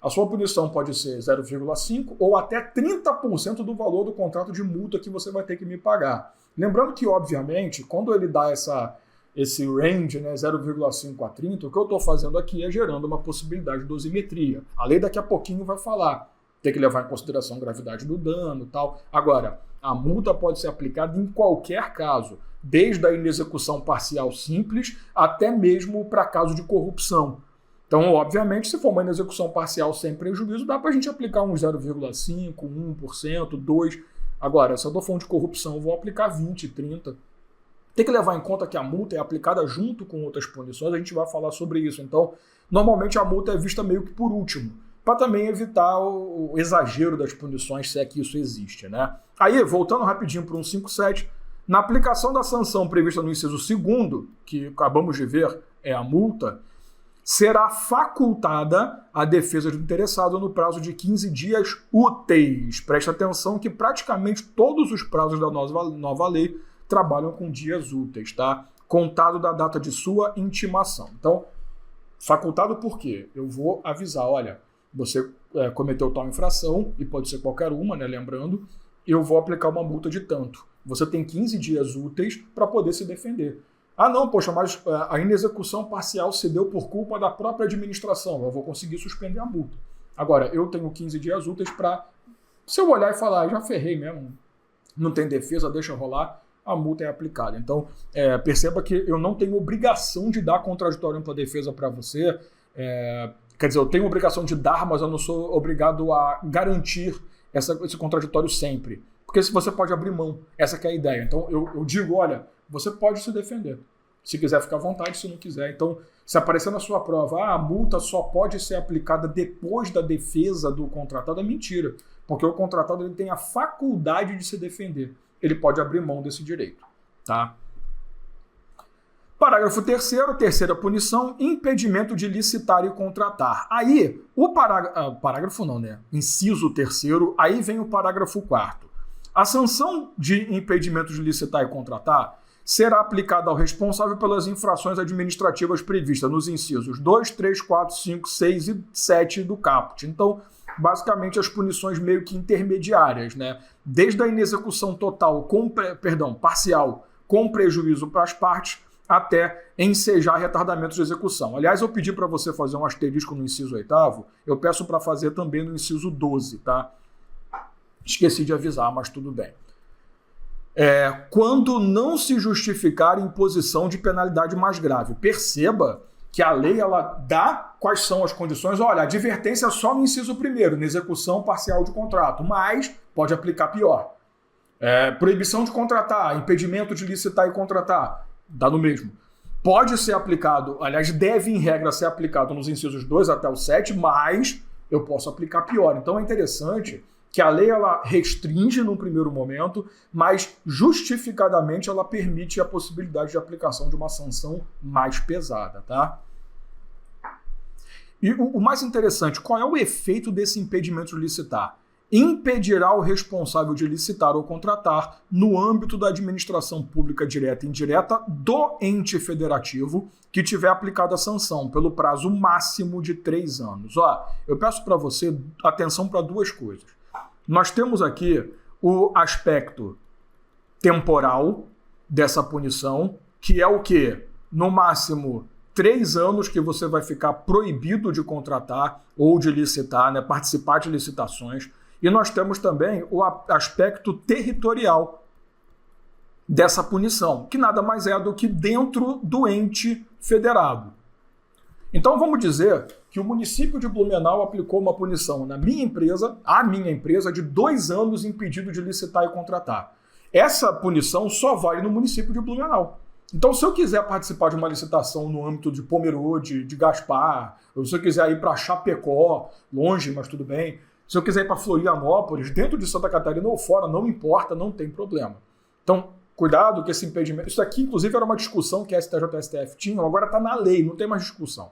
[SPEAKER 2] A sua punição pode ser 0,5% ou até 30% do valor do contrato de multa que você vai ter que me pagar. Lembrando que, obviamente, quando ele dá esse range, né, 0,5 a 30, o que eu estou fazendo aqui é gerando uma possibilidade de dosimetria. A lei daqui a pouquinho vai falar. Tem que levar em consideração a gravidade do dano e tal. Agora, a multa pode ser aplicada em qualquer caso, desde a inexecução parcial simples até mesmo para caso de corrupção. Então, obviamente, se for uma inexecução parcial sem prejuízo, dá para a gente aplicar uns 0,5%, 1%, 2%. Agora, se eu estou falando de corrupção, eu vou aplicar 20%, 30%. Tem que levar em conta que a multa é aplicada junto com outras punições, a gente vai falar sobre isso. Então, normalmente a multa é vista meio que por último, para também evitar o exagero das punições, se é que isso existe, né? Aí, voltando rapidinho para o 157, na aplicação da sanção prevista no inciso 2º, que acabamos de ver é a multa, será facultada a defesa do interessado no prazo de 15 dias úteis. Preste atenção que praticamente todos os prazos da nova lei trabalham com dias úteis, tá? Contado da data de sua intimação. Então, facultado por quê? Eu vou avisar, olha, você cometeu tal infração, e pode ser qualquer uma, né? Lembrando, eu vou aplicar uma multa de tanto. Você tem 15 dias úteis para poder se defender. Ah, não, poxa, mas a inexecução parcial se deu por culpa da própria administração. Eu vou conseguir suspender a multa. Agora, eu tenho 15 dias úteis para, se eu olhar e falar, já ferrei mesmo, não tem defesa, deixa rolar, a multa é aplicada. Então, perceba que eu não tenho obrigação de dar contraditório ampla defesa para você. Quer dizer, eu tenho obrigação de dar, mas eu não sou obrigado a garantir esse contraditório sempre. Porque se você pode abrir mão, essa que é a ideia. Então, eu digo, olha, você pode se defender. Se quiser, fica à vontade, se não quiser. Então, se aparecer na sua prova, a multa só pode ser aplicada depois da defesa do contratado, é mentira. Porque o contratado ele tem a faculdade de se defender. Ele pode abrir mão desse direito. Tá? Parágrafo 3º, terceira punição, impedimento de licitar e contratar. Aí, o parágrafo não, né? Inciso 3º, aí vem o parágrafo 4º. A sanção de impedimento de licitar e contratar será aplicada ao responsável pelas infrações administrativas previstas nos incisos 2, 3, 4, 5, 6 e 7 do caput. Então, basicamente, as punições meio que intermediárias, né? Desde a inexecução total, parcial, com prejuízo para as partes, até ensejar retardamento de execução. Aliás, eu pedi para você fazer um asterisco no inciso 8º, eu peço para fazer também no inciso 12, tá? Esqueci de avisar, mas tudo bem. Quando não se justificar imposição de penalidade mais grave. Perceba que a lei ela dá quais são as condições. Olha, advertência só no inciso 1º, na execução parcial de contrato, mas pode aplicar pior. Proibição de contratar, impedimento de licitar e contratar, dá no mesmo. Pode ser aplicado, aliás, deve em regra ser aplicado nos incisos 2 até o 7, mas eu posso aplicar pior. Então é interessante que a lei ela restringe no primeiro momento, mas justificadamente ela permite a possibilidade de aplicação de uma sanção mais pesada, tá? E o mais interessante, qual é o efeito desse impedimento de licitar? Impedirá o responsável de licitar ou contratar no âmbito da administração pública direta e indireta do ente federativo que tiver aplicado a sanção pelo prazo máximo de 3 anos. Eu peço para você atenção para duas coisas. Nós temos aqui o aspecto temporal dessa punição, que é o quê? No máximo 3 anos que você vai ficar proibido de contratar ou de licitar, né, participar de licitações. E nós temos também o aspecto territorial dessa punição, que nada mais é do que dentro do ente federado. Então vamos dizer que o município de Blumenau aplicou uma punição a minha empresa, de 2 anos impedido de licitar e contratar. Essa punição só vale no município de Blumenau. Então, se eu quiser participar de uma licitação no âmbito de Pomerode, de Gaspar, ou se eu quiser ir para Chapecó, longe, mas tudo bem, se eu quiser ir para Florianópolis, dentro de Santa Catarina ou fora, não importa, não tem problema. Então, cuidado que esse impedimento... Isso aqui, inclusive, era uma discussão que a STJ e a STF tinham, agora está na lei, não tem mais discussão.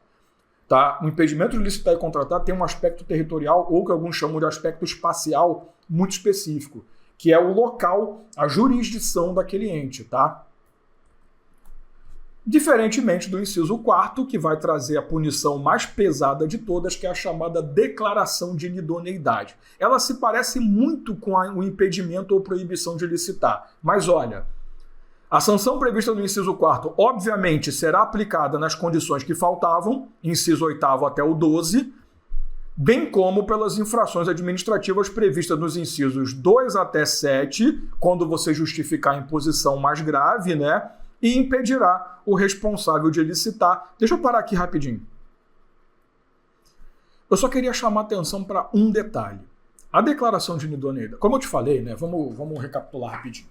[SPEAKER 2] Tá? O impedimento de licitar e contratar tem um aspecto territorial, ou que alguns chamam de aspecto espacial, muito específico, que é o local, a jurisdição daquele ente. Tá? Diferentemente do inciso 4º, que vai trazer a punição mais pesada de todas, que é a chamada declaração de inidoneidade. Ela se parece muito com o impedimento ou proibição de licitar. Mas olha, a sanção prevista no inciso 4º, obviamente, será aplicada nas condições que faltavam, inciso 8º até o 12, bem como pelas infrações administrativas previstas nos incisos 2 até 7, quando você justificar a imposição mais grave, né? E impedirá o responsável de licitar. Deixa eu parar aqui rapidinho. Eu só queria chamar atenção para um detalhe. A declaração de inidoneidade, como eu te falei, né? Vamos recapitular rapidinho.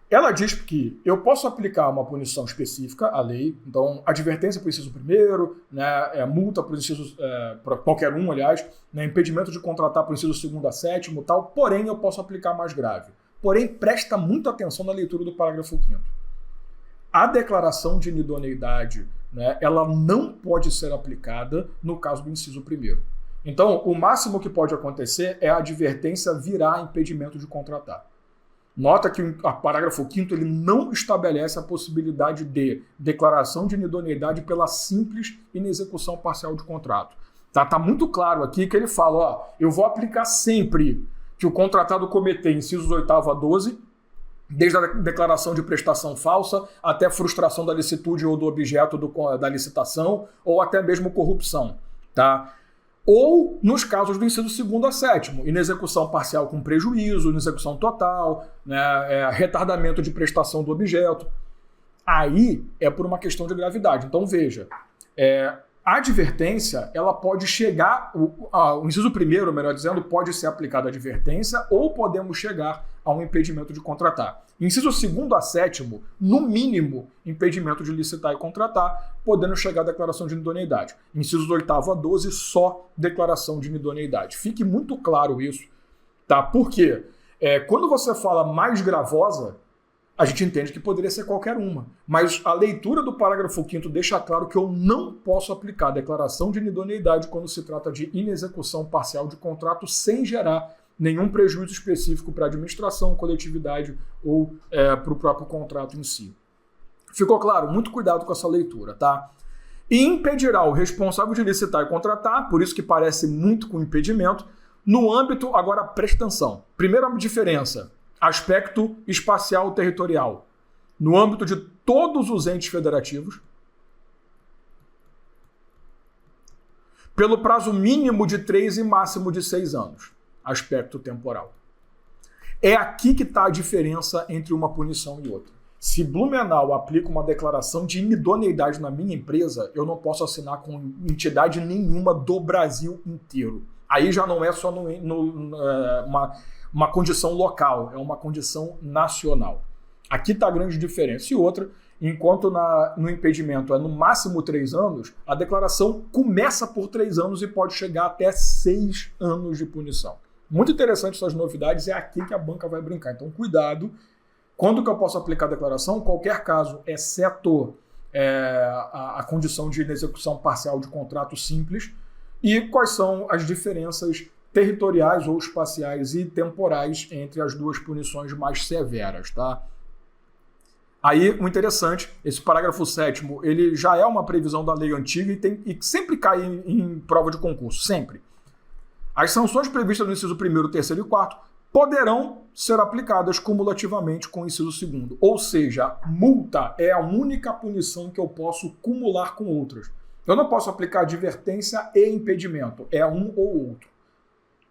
[SPEAKER 2] Ela diz que eu posso aplicar uma punição específica à lei, então advertência para o inciso 1º, né, multa para o inciso, para qualquer um, aliás, né, impedimento de contratar para o inciso 2º a 7º, tal, porém eu posso aplicar mais grave. Porém, presta muita atenção na leitura do parágrafo 5º. A declaração de inidoneidade, né, ela não pode ser aplicada no caso do inciso 1º. Então, o máximo que pode acontecer é a advertência virar impedimento de contratar. Nota que o parágrafo 5º ele não estabelece a possibilidade de declaração de inidoneidade pela simples inexecução parcial de contrato. Tá muito claro aqui que ele fala, ó, eu vou aplicar sempre que o contratado cometer incisos 8º a 12, desde a declaração de prestação falsa até frustração da licitude ou do objeto da licitação, ou até mesmo corrupção, tá? Ou nos casos do inciso 2º a 7º, inexecução parcial com prejuízo, inexecução total, né, retardamento de prestação do objeto. Aí é por uma questão de gravidade. Então veja, a advertência ela pode chegar, o inciso 1º, melhor dizendo, pode ser aplicada a advertência ou podemos chegar a um impedimento de contratar. Inciso 2º a 7º, no mínimo, impedimento de licitar e contratar, podendo chegar à declaração de inidoneidade. Incisos 8º a 12, só declaração de inidoneidade. Fique muito claro isso, tá? Porque quando você fala mais gravosa, a gente entende que poderia ser qualquer uma. Mas a leitura do parágrafo 5º deixa claro que eu não posso aplicar a declaração de inidoneidade quando se trata de inexecução parcial de contrato sem gerar nenhum prejuízo específico para a administração, coletividade ou para o próprio contrato em si. Ficou claro? Muito cuidado com essa leitura, tá? E impedirá o responsável de licitar e contratar, por isso que parece muito com impedimento, no âmbito, agora presta atenção, primeira diferença, aspecto espacial territorial, no âmbito de todos os entes federativos, pelo prazo mínimo de 3 e máximo de 6 anos. Aspecto temporal. É aqui que está a diferença entre uma punição e outra. Se Blumenau aplica uma declaração de inidoneidade na minha empresa, eu não posso assinar com entidade nenhuma do Brasil inteiro. Aí já não é só uma condição local, é uma condição nacional. Aqui está a grande diferença. E outra, enquanto no impedimento é no máximo 3 anos, a declaração começa por 3 anos e pode chegar até 6 anos de punição. Muito interessante essas novidades, é aqui que a banca vai brincar. Então, cuidado. Quando que eu posso aplicar a declaração? Qualquer caso, exceto a condição de inexecução parcial de contrato simples. E quais são as diferenças territoriais ou espaciais e temporais entre as duas punições mais severas, tá? Aí, o interessante, esse parágrafo 7º, ele já é uma previsão da lei antiga e sempre cai em prova de concurso, sempre. As sanções previstas no inciso 1º, 3º e 4º poderão ser aplicadas cumulativamente com o inciso 2º. Ou seja, multa é a única punição que eu posso cumular com outras. Eu não posso aplicar advertência e impedimento. É um ou outro.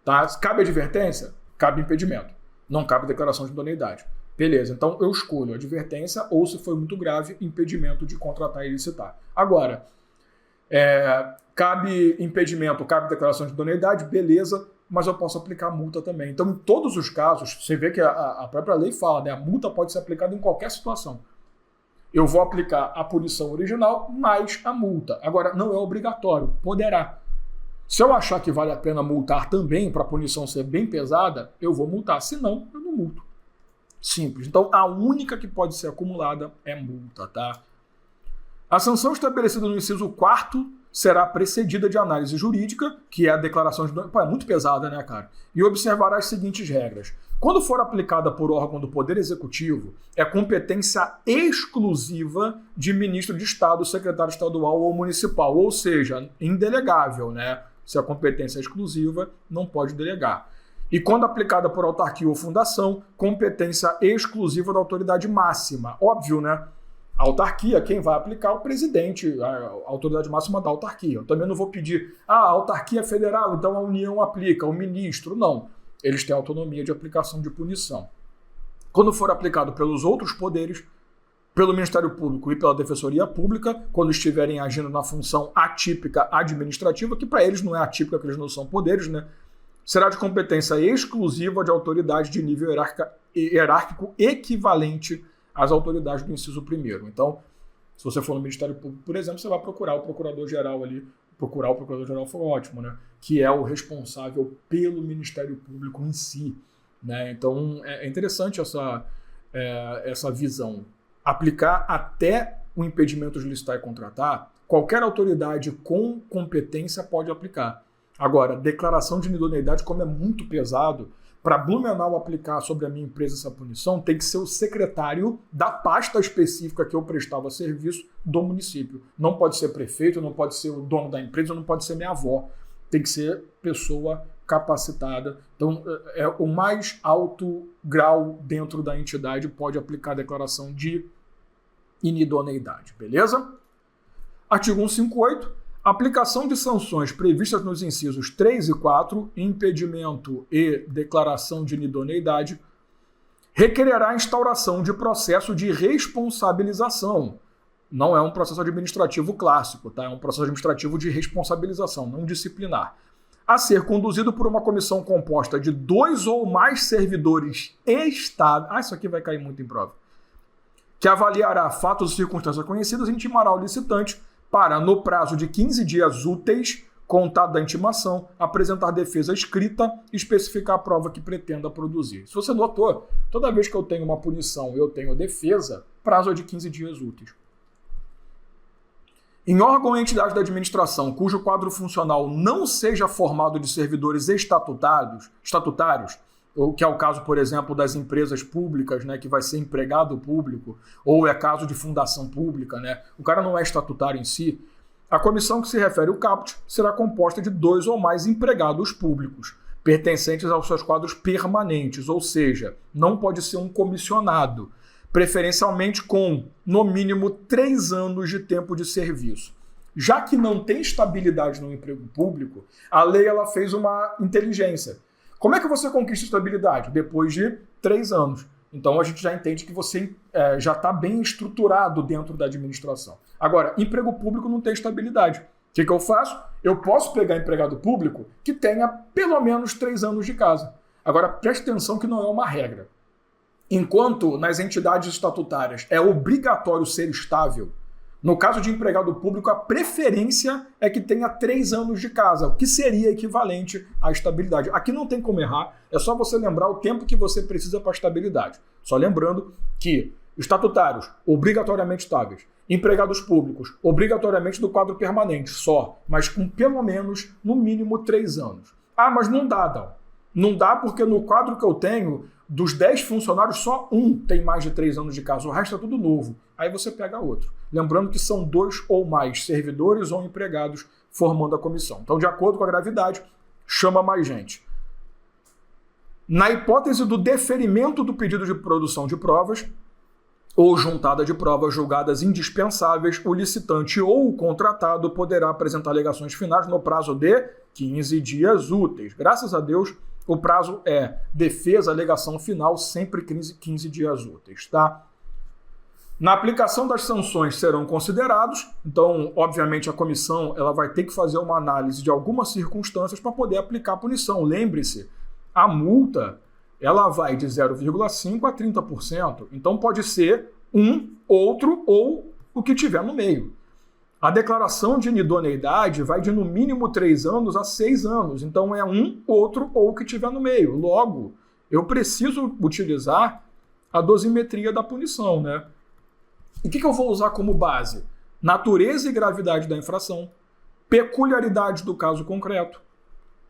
[SPEAKER 2] Tá? Cabe advertência? Cabe impedimento. Não cabe declaração de idoneidade. Beleza, então eu escolho advertência ou, se for muito grave, impedimento de contratar e licitar. Agora, cabe impedimento, cabe declaração de idoneidade, beleza, mas eu posso aplicar multa também. Então, em todos os casos, você vê que a própria lei fala, né? A multa pode ser aplicada em qualquer situação. Eu vou aplicar a punição original mais a multa. Agora, não é obrigatório, poderá. Se eu achar que vale a pena multar também, para a punição ser bem pesada, eu vou multar. Se não, eu não multo. Simples. Então, a única que pode ser acumulada é multa, tá? A sanção estabelecida no inciso 4º será precedida de análise jurídica, que é a declaração de... Pô, é muito pesada, né, cara? E observará as seguintes regras. Quando for aplicada por órgão do Poder Executivo, é competência exclusiva de ministro de Estado, secretário estadual ou municipal, ou seja, indelegável, né? Se a competência é exclusiva, não pode delegar. E quando aplicada por autarquia ou fundação, competência exclusiva da autoridade máxima. Óbvio, né? A autarquia, quem vai aplicar é o presidente, a autoridade máxima da autarquia. Eu também não vou pedir, a autarquia federal, então a União aplica, o ministro. Não. Eles têm autonomia de aplicação de punição. Quando for aplicado pelos outros poderes, pelo Ministério Público e pela Defensoria Pública, quando estiverem agindo na função atípica administrativa, que para eles não é atípica, porque eles não são poderes, né? Será de competência exclusiva de autoridade de nível hierárquico equivalente às autoridades do inciso 1º. Então, se você for no Ministério Público, por exemplo, você vai procurar o Procurador-Geral ali. Procurar o Procurador-Geral foi ótimo, né? Que é o responsável pelo Ministério Público em si, né? Então, é interessante essa visão. Aplicar até o impedimento de licitar e contratar, qualquer autoridade com competência pode aplicar. Agora, declaração de inidoneidade, como é muito pesado, para Blumenau aplicar sobre a minha empresa essa punição, tem que ser o secretário da pasta específica que eu prestava serviço do município. Não pode ser prefeito, não pode ser o dono da empresa, não pode ser minha avó. Tem que ser pessoa capacitada. Então, é o mais alto grau dentro da entidade pode aplicar a declaração de inidoneidade. Beleza? Artigo 158. Aplicação de sanções previstas nos incisos 3 e 4, impedimento e declaração de inidoneidade, requererá a instauração de processo de responsabilização. Não é um processo administrativo clássico, tá? É um processo administrativo de responsabilização, não disciplinar. A ser conduzido por uma comissão composta de 2 ou mais servidores estáveis. Isso aqui vai cair muito em prova. Que avaliará fatos e circunstâncias conhecidas e intimará o licitante para, no prazo de 15 dias úteis, contado da intimação, apresentar defesa escrita e especificar a prova que pretenda produzir. Se você notou, toda vez que eu tenho uma punição e eu tenho defesa, prazo é de 15 dias úteis. Em órgão ou entidade da administração cujo quadro funcional não seja formado de servidores estatutários, que é o caso, por exemplo, das empresas públicas, né, que vai ser empregado público, ou é caso de fundação pública, né, o cara não é estatutário em si, a comissão que se refere ao caput será composta de 2 ou mais empregados públicos, pertencentes aos seus quadros permanentes, ou seja, não pode ser um comissionado, preferencialmente com, no mínimo, 3 anos de tempo de serviço. Já que não tem estabilidade no emprego público, a lei ela fez uma inteligência. Como é que você conquista estabilidade? Depois de 3 anos. Então a gente já entende que você já está bem estruturado dentro da administração. Agora, emprego público não tem estabilidade. O que eu faço? Eu posso pegar empregado público que tenha pelo menos 3 anos de casa. Agora, preste atenção que não é uma regra. Enquanto nas entidades estatutárias é obrigatório ser estável, no caso de empregado público, a preferência é que tenha 3 anos de casa, o que seria equivalente à estabilidade. Aqui não tem como errar, é só você lembrar o tempo que você precisa para a estabilidade. Só lembrando que estatutários, obrigatoriamente estáveis, empregados públicos, obrigatoriamente do quadro permanente, só, mas com pelo menos, no mínimo, 3 anos. Ah, mas não dá, Dal. Não dá porque no quadro que eu tenho, dos 10 funcionários, só um tem mais de 3 anos de casa, o resto é tudo novo. Aí você pega outro. Lembrando que são 2 ou mais servidores ou empregados formando a comissão. Então, de acordo com a gravidade, chama mais gente. Na hipótese do deferimento do pedido de produção de provas ou juntada de provas julgadas indispensáveis, o licitante ou o contratado poderá apresentar alegações finais no prazo de 15 dias úteis. Graças a Deus, o prazo é defesa, alegação final, sempre 15 dias úteis, tá? Na aplicação das sanções serão considerados, então, obviamente, a comissão ela vai ter que fazer uma análise de algumas circunstâncias para poder aplicar a punição. Lembre-se, a multa ela vai de 0,5% a 30%, então pode ser um, outro ou o que tiver no meio. A declaração de inidoneidade vai de no mínimo 3 anos a 6 anos, então é um, outro ou o que tiver no meio. Logo, eu preciso utilizar a dosimetria da punição, né? E o que eu vou usar como base? Natureza e gravidade da infração, peculiaridades do caso concreto.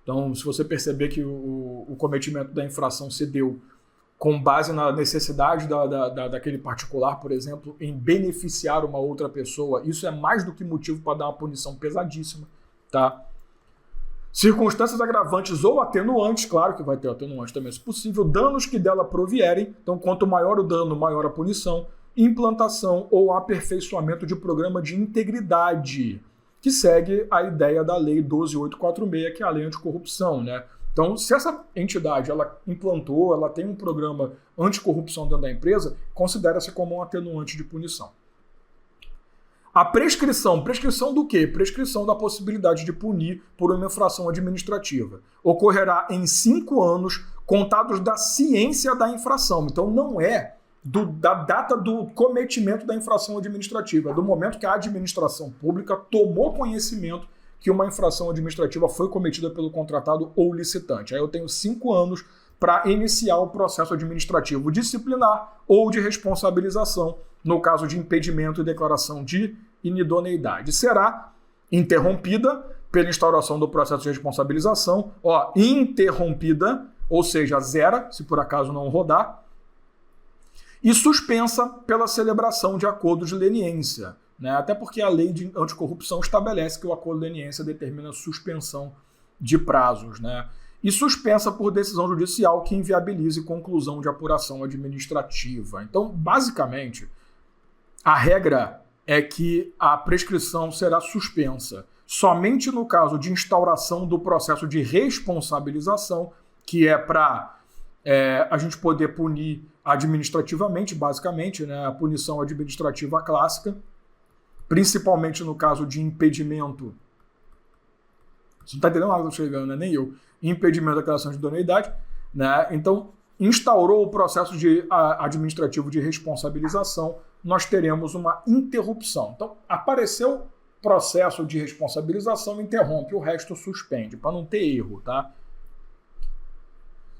[SPEAKER 2] Então, se você perceber que o cometimento da infração se deu com base na necessidade daquele particular, por exemplo, em beneficiar uma outra pessoa, isso é mais do que motivo para dar uma punição pesadíssima, tá? Circunstâncias agravantes ou atenuantes, claro que vai ter atenuantes também, se possível, danos que dela provierem, então quanto maior o dano, maior a punição, implantação ou aperfeiçoamento de programa de integridade, que segue a ideia da Lei 12.846, que é a Lei Anticorrupção, né? Então, se essa entidade ela implantou, ela tem um programa anticorrupção dentro da empresa, considera-se como um atenuante de punição. A prescrição do quê? Prescrição da possibilidade de punir por uma infração administrativa. Ocorrerá em 5 anos, contados da ciência da infração. Então, não é da data do cometimento da infração administrativa, é do momento que a administração pública tomou conhecimento que uma infração administrativa foi cometida pelo contratado ou licitante. Aí eu tenho 5 anos para iniciar o processo administrativo disciplinar ou de responsabilização, no caso de impedimento e declaração de inidoneidade. Será interrompida pela instauração do processo de responsabilização, interrompida, ou seja, zera, se por acaso não rodar, e suspensa pela celebração de acordo de leniência, né? Até porque a lei de anticorrupção estabelece que o acordo de leniência determina suspensão de prazos, né? E suspensa por decisão judicial que inviabilize conclusão de apuração administrativa. Então, basicamente, a regra é que a prescrição será suspensa somente no caso de instauração do processo de responsabilização, que é para a gente poder punir administrativamente, basicamente, né? A punição administrativa clássica, principalmente no caso de impedimento. Você não está entendendo nada que eu estou chegando, né? Nem eu. Impedimento da declaração de idoneidade, né? Então, instaurou o processo administrativo de responsabilização, nós teremos uma interrupção. Então, apareceu processo de responsabilização, interrompe, o resto suspende, para não ter erro, tá?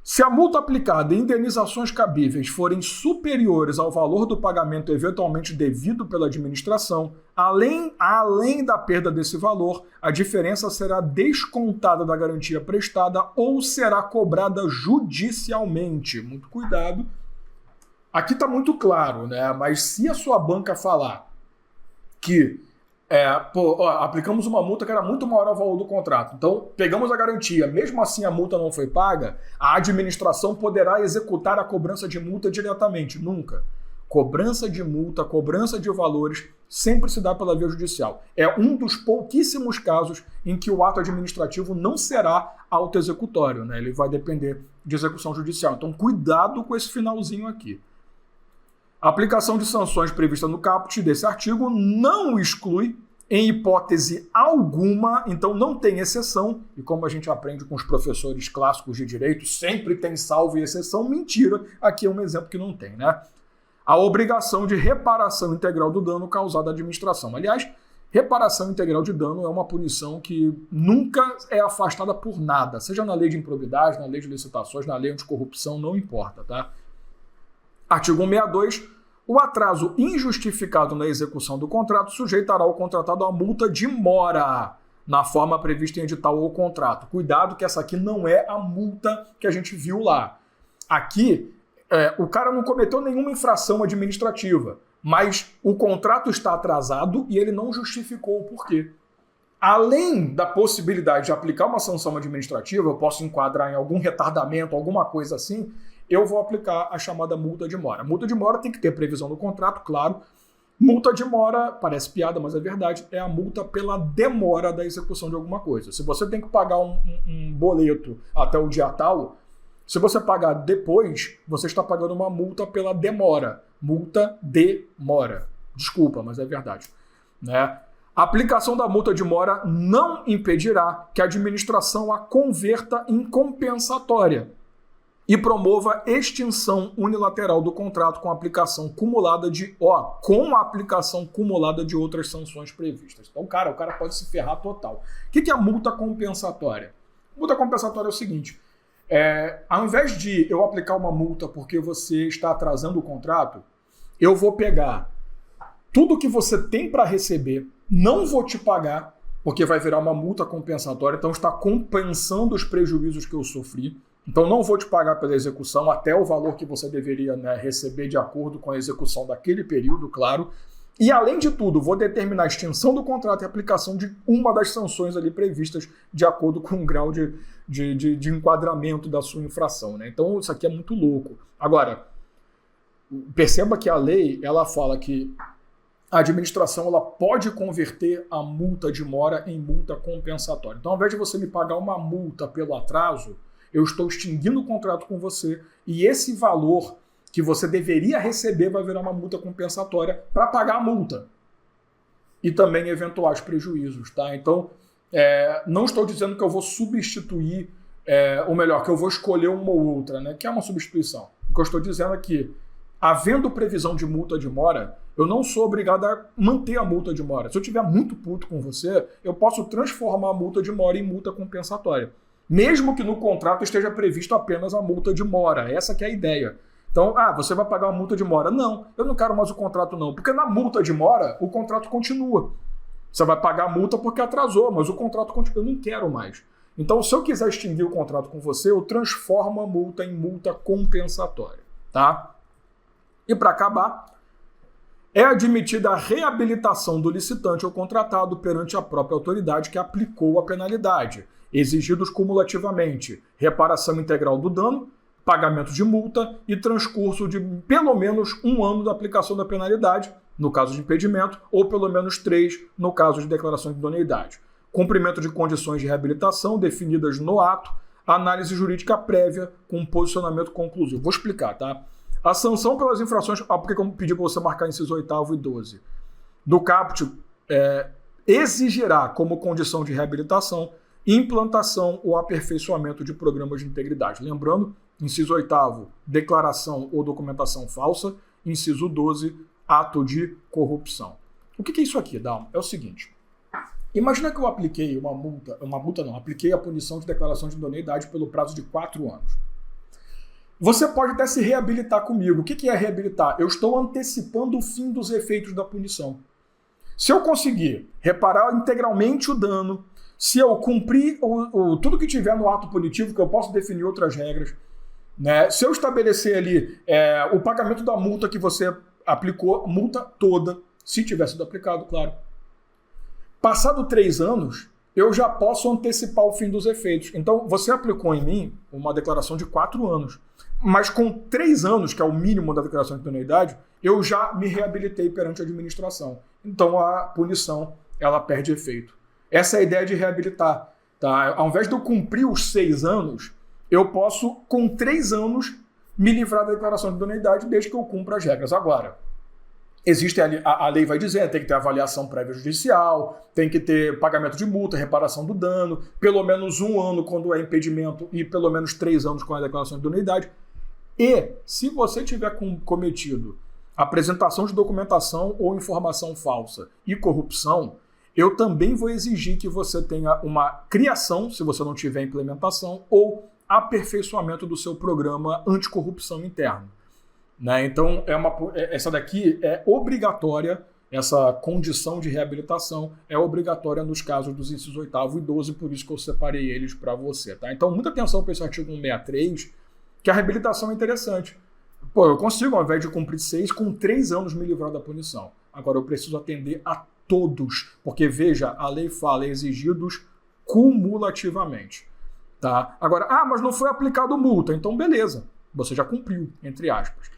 [SPEAKER 2] Se a multa aplicada e indenizações cabíveis forem superiores ao valor do pagamento eventualmente devido pela administração, além da perda desse valor, a diferença será descontada da garantia prestada ou será cobrada judicialmente. Muito cuidado. Aqui está muito claro, né? Mas se a sua banca falar que aplicamos uma multa que era muito maior ao valor do contrato, então pegamos a garantia, mesmo assim a multa não foi paga, a administração poderá executar a cobrança de multa diretamente. Nunca. Cobrança de multa, cobrança de valores, sempre se dá pela via judicial. É um dos pouquíssimos casos em que o ato administrativo não será autoexecutório, né? Ele vai depender de execução judicial. Então cuidado com esse finalzinho aqui. A aplicação de sanções prevista no caput desse artigo não exclui, em hipótese alguma, então não tem exceção, e como a gente aprende com os professores clássicos de direito, sempre tem salvo e exceção, mentira, aqui é um exemplo que não tem, né? A obrigação de reparação integral do dano causado à administração. Aliás, reparação integral de dano é uma punição que nunca é afastada por nada, seja na lei de improbidade, na lei de licitações, na lei anticorrupção, não importa, tá? Artigo 162. O atraso injustificado na execução do contrato sujeitará o contratado a multa de mora, na forma prevista em edital ou contrato. Cuidado que essa aqui não é a multa que a gente viu lá. Aqui, o cara não cometeu nenhuma infração administrativa, mas o contrato está atrasado e ele não justificou o porquê. Além da possibilidade de aplicar uma sanção administrativa, eu posso enquadrar em algum retardamento, alguma coisa assim, eu vou aplicar a chamada multa de mora. Multa de mora tem que ter previsão no contrato, claro. Multa de mora, parece piada, mas é verdade, é a multa pela demora da execução de alguma coisa. Se você tem que pagar um boleto até o dia tal, se você pagar depois, você está pagando uma multa pela demora. Multa de mora. Desculpa, mas é verdade, né? A aplicação da multa de mora não impedirá que a administração a converta em compensatória e promova extinção unilateral do contrato com a aplicação cumulada de outras sanções previstas. Então, o cara pode se ferrar total. O que é a multa compensatória? Multa compensatória é o seguinte: ao invés de eu aplicar uma multa porque você está atrasando o contrato, eu vou pegar tudo que você tem para receber, não vou te pagar, porque vai virar uma multa compensatória, então está compensando os prejuízos que eu sofri. Então não vou te pagar pela execução até o valor que você deveria, né, receber de acordo com a execução daquele período, claro. E além de tudo, vou determinar a extinção do contrato e a aplicação de uma das sanções ali previstas de acordo com o grau de enquadramento da sua infração, né? Então isso aqui é muito louco. Agora, perceba que a lei ela fala que a administração ela pode converter a multa de mora em multa compensatória. Então, ao invés de você me pagar uma multa pelo atraso, eu estou extinguindo o contrato com você e esse valor que você deveria receber vai virar uma multa compensatória para pagar a multa e também eventuais prejuízos, tá? Então, não estou dizendo que eu vou substituir, ou melhor, que eu vou escolher uma ou outra, né? Que é uma substituição. O que eu estou dizendo é que, havendo previsão de multa de mora, eu não sou obrigado a manter a multa de mora. Se eu estiver muito puto com você, eu posso transformar a multa de mora em multa compensatória. Mesmo que no contrato esteja previsto apenas a multa de mora. Essa que é a ideia. Então, você vai pagar uma multa de mora. Não, eu não quero mais o contrato não. Porque na multa de mora, o contrato continua. Você vai pagar a multa porque atrasou, mas o contrato continua. Eu não quero mais. Então, se eu quiser extinguir o contrato com você, eu transformo a multa em multa compensatória. Tá? E para acabar, é admitida a reabilitação do licitante ou contratado perante a própria autoridade que aplicou a penalidade, exigidos cumulativamente reparação integral do dano, pagamento de multa e transcurso de pelo menos 1 ano da aplicação da penalidade, no caso de impedimento, ou pelo menos 3 no caso de declaração de idoneidade. Cumprimento de condições de reabilitação definidas no ato, análise jurídica prévia com posicionamento conclusivo. Vou explicar, tá? A sanção pelas infrações, porque eu pedi para você marcar inciso 8º e 12, do caput exigirá como condição de reabilitação implantação ou aperfeiçoamento de programas de integridade. Lembrando, inciso 8º, declaração ou documentação falsa, inciso 12, ato de corrupção. O que é isso aqui, Dalmo? É o seguinte, imagina que eu apliquei apliquei a punição de declaração de idoneidade pelo prazo de 4 anos. Você pode até se reabilitar comigo. O que é reabilitar? Eu estou antecipando o fim dos efeitos da punição. Se eu conseguir reparar integralmente o dano, se eu cumprir tudo que tiver no ato punitivo, que eu posso definir outras regras, né? Se eu estabelecer ali o pagamento da multa que você aplicou, multa toda, se tiver sido aplicado, claro. Passado 3 anos, eu já posso antecipar o fim dos efeitos. Então, você aplicou em mim uma declaração de 4 anos. Mas com 3 anos, que é o mínimo da declaração de idoneidade, eu já me reabilitei perante a administração. Então, a punição, ela perde efeito. Essa é a ideia de reabilitar. Tá? Ao invés de eu cumprir os 6 anos, eu posso, com 3 anos, me livrar da declaração de idoneidade desde que eu cumpra as regras. Agora, existe a lei vai dizer, tem que ter avaliação prévia judicial, tem que ter pagamento de multa, reparação do dano, pelo menos 1 ano quando é impedimento e pelo menos 3 anos com a declaração de idoneidade. E, se você tiver cometido apresentação de documentação ou informação falsa e corrupção, eu também vou exigir que você tenha uma criação, se você não tiver implementação, ou aperfeiçoamento do seu programa anticorrupção interno. Né? Então, essa daqui é obrigatória, essa condição de reabilitação é obrigatória nos casos dos incisos 8º e 12, por isso que eu separei eles para você. Tá? Então, muita atenção para esse artigo 163, que a reabilitação é interessante. Eu consigo, ao invés de cumprir 6, com 3 anos me livrar da punição. Agora, eu preciso atender a todos, porque, veja, a lei fala exigidos cumulativamente. Tá? Agora, mas não foi aplicado multa, então beleza, você já cumpriu, entre aspas.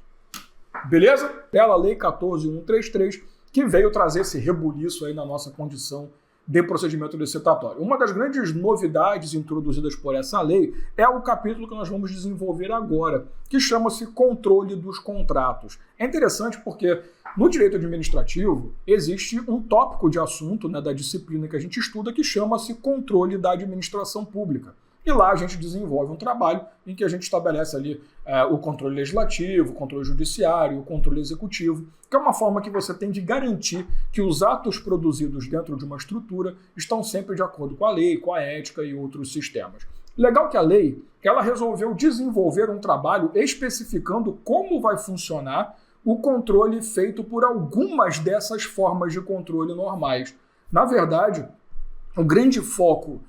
[SPEAKER 2] Beleza? Pela Lei 14.133, que veio trazer esse rebuliço aí na nossa condição de procedimento licitatório. Uma das grandes novidades introduzidas por essa lei é o capítulo que nós vamos desenvolver agora, que chama-se controle dos contratos. É interessante porque no direito administrativo existe um tópico de assunto, né, da disciplina que a gente estuda que chama-se controle da administração pública. E lá a gente desenvolve um trabalho em que a gente estabelece ali o controle legislativo, o controle judiciário, o controle executivo, que é uma forma que você tem de garantir que os atos produzidos dentro de uma estrutura estão sempre de acordo com a lei, com a ética e outros sistemas. Legal que a lei, ela resolveu desenvolver um trabalho especificando como vai funcionar o controle feito por algumas dessas formas de controle normais. Na verdade, o grande foco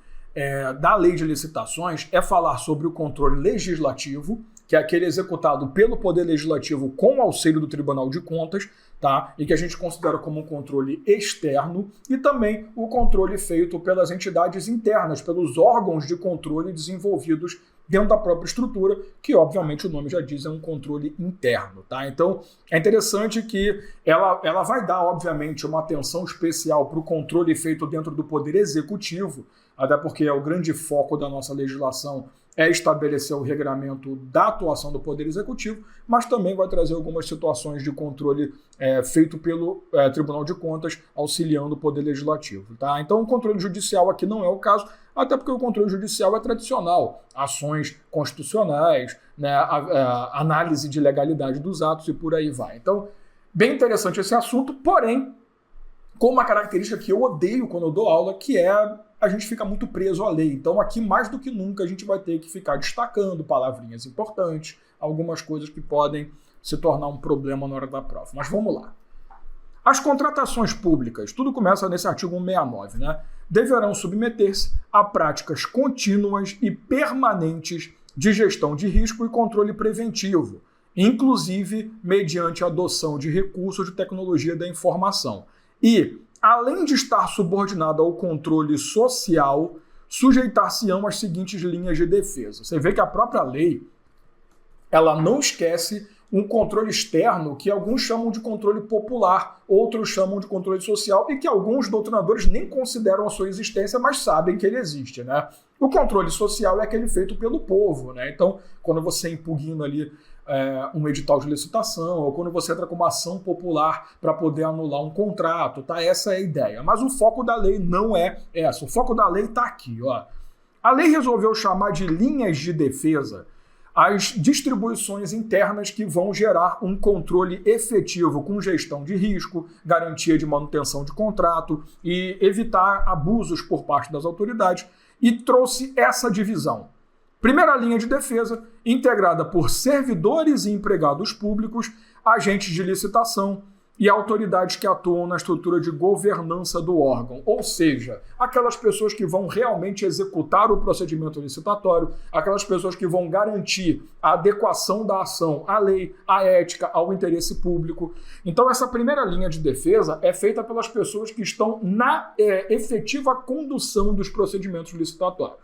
[SPEAKER 2] da lei de licitações é falar sobre o controle legislativo, que é aquele executado pelo Poder Legislativo com auxílio do Tribunal de Contas, tá? E que a gente considera como um controle externo, e também o controle feito pelas entidades internas, pelos órgãos de controle desenvolvidos dentro da própria estrutura, que obviamente o nome já diz, é um controle interno, tá? Então é interessante que ela vai dar, obviamente, uma atenção especial para o controle feito dentro do Poder Executivo, até porque é o grande foco da nossa legislação é estabelecer o regramento da atuação do Poder Executivo, mas também vai trazer algumas situações de controle feito pelo Tribunal de Contas, auxiliando o Poder Legislativo. Tá? Então, o controle judicial aqui não é o caso, até porque o controle judicial é tradicional, ações constitucionais, né, análise de legalidade dos atos e por aí vai. Então, bem interessante esse assunto, porém, com uma característica que eu odeio quando eu dou aula, que é a gente fica muito preso à lei. Então aqui, mais do que nunca, a gente vai ter que ficar destacando palavrinhas importantes, algumas coisas que podem se tornar um problema na hora da prova. Mas vamos lá. As contratações públicas, tudo começa nesse artigo 169, né? Deverão submeter-se a práticas contínuas e permanentes de gestão de risco e controle preventivo, inclusive mediante a adoção de recursos de tecnologia da informação. E, além de estar subordinado ao controle social, sujeitar-se-ão às seguintes linhas de defesa. Você vê que a própria lei, ela não esquece um controle externo que alguns chamam de controle popular, outros chamam de controle social e que alguns doutrinadores nem consideram a sua existência, mas sabem que ele existe, né? O controle social é aquele feito pelo povo, né? Então, quando você impugna ali um edital de licitação, ou quando você entra com uma ação popular para poder anular um contrato, tá? Essa é a ideia. Mas o foco da lei não é essa. O foco da lei está aqui, ó. A lei resolveu chamar de linhas de defesa as distribuições internas que vão gerar um controle efetivo com gestão de risco, garantia de manutenção de contrato e evitar abusos por parte das autoridades, e trouxe essa divisão. Primeira linha de defesa, integrada por servidores e empregados públicos, agentes de licitação e autoridades que atuam na estrutura de governança do órgão, ou seja, aquelas pessoas que vão realmente executar o procedimento licitatório, aquelas pessoas que vão garantir a adequação da ação à lei, à ética, ao interesse público. Então, essa primeira linha de defesa é feita pelas pessoas que estão na efetiva condução dos procedimentos licitatórios.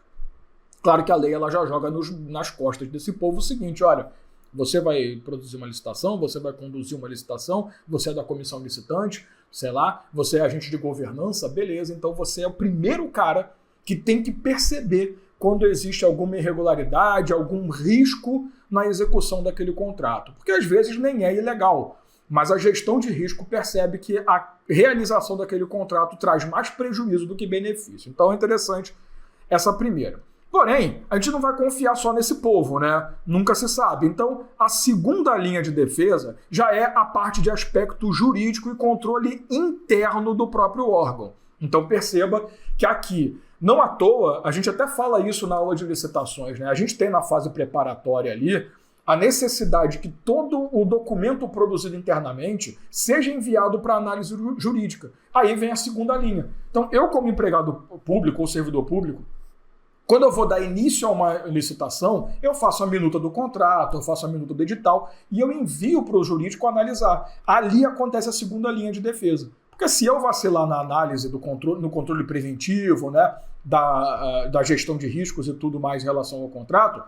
[SPEAKER 2] Claro que a lei ela já joga nas costas desse povo o seguinte, olha, você vai produzir uma licitação, você vai conduzir uma licitação, você é da comissão licitante, sei lá, você é agente de governança, beleza, então você é o primeiro cara que tem que perceber quando existe alguma irregularidade, algum risco na execução daquele contrato. Porque às vezes nem é ilegal, mas a gestão de risco percebe que a realização daquele contrato traz mais prejuízo do que benefício. Então é interessante essa primeira. Porém, a gente não vai confiar só nesse povo, né? Nunca se sabe. Então, a segunda linha de defesa já é a parte de aspecto jurídico e controle interno do próprio órgão. Então, perceba que aqui, não à toa, a gente até fala isso na aula de licitações, né? A gente tem na fase preparatória ali a necessidade que todo o documento produzido internamente seja enviado para análise jurídica. Aí vem a segunda linha. Então, eu como empregado público ou servidor público, quando eu vou dar início a uma licitação, eu faço a minuta do contrato, eu faço a minuta do edital e eu envio para o jurídico analisar. Ali acontece a segunda linha de defesa. Porque se eu vacilar na análise do controle, no controle preventivo, né, da gestão de riscos e tudo mais em relação ao contrato,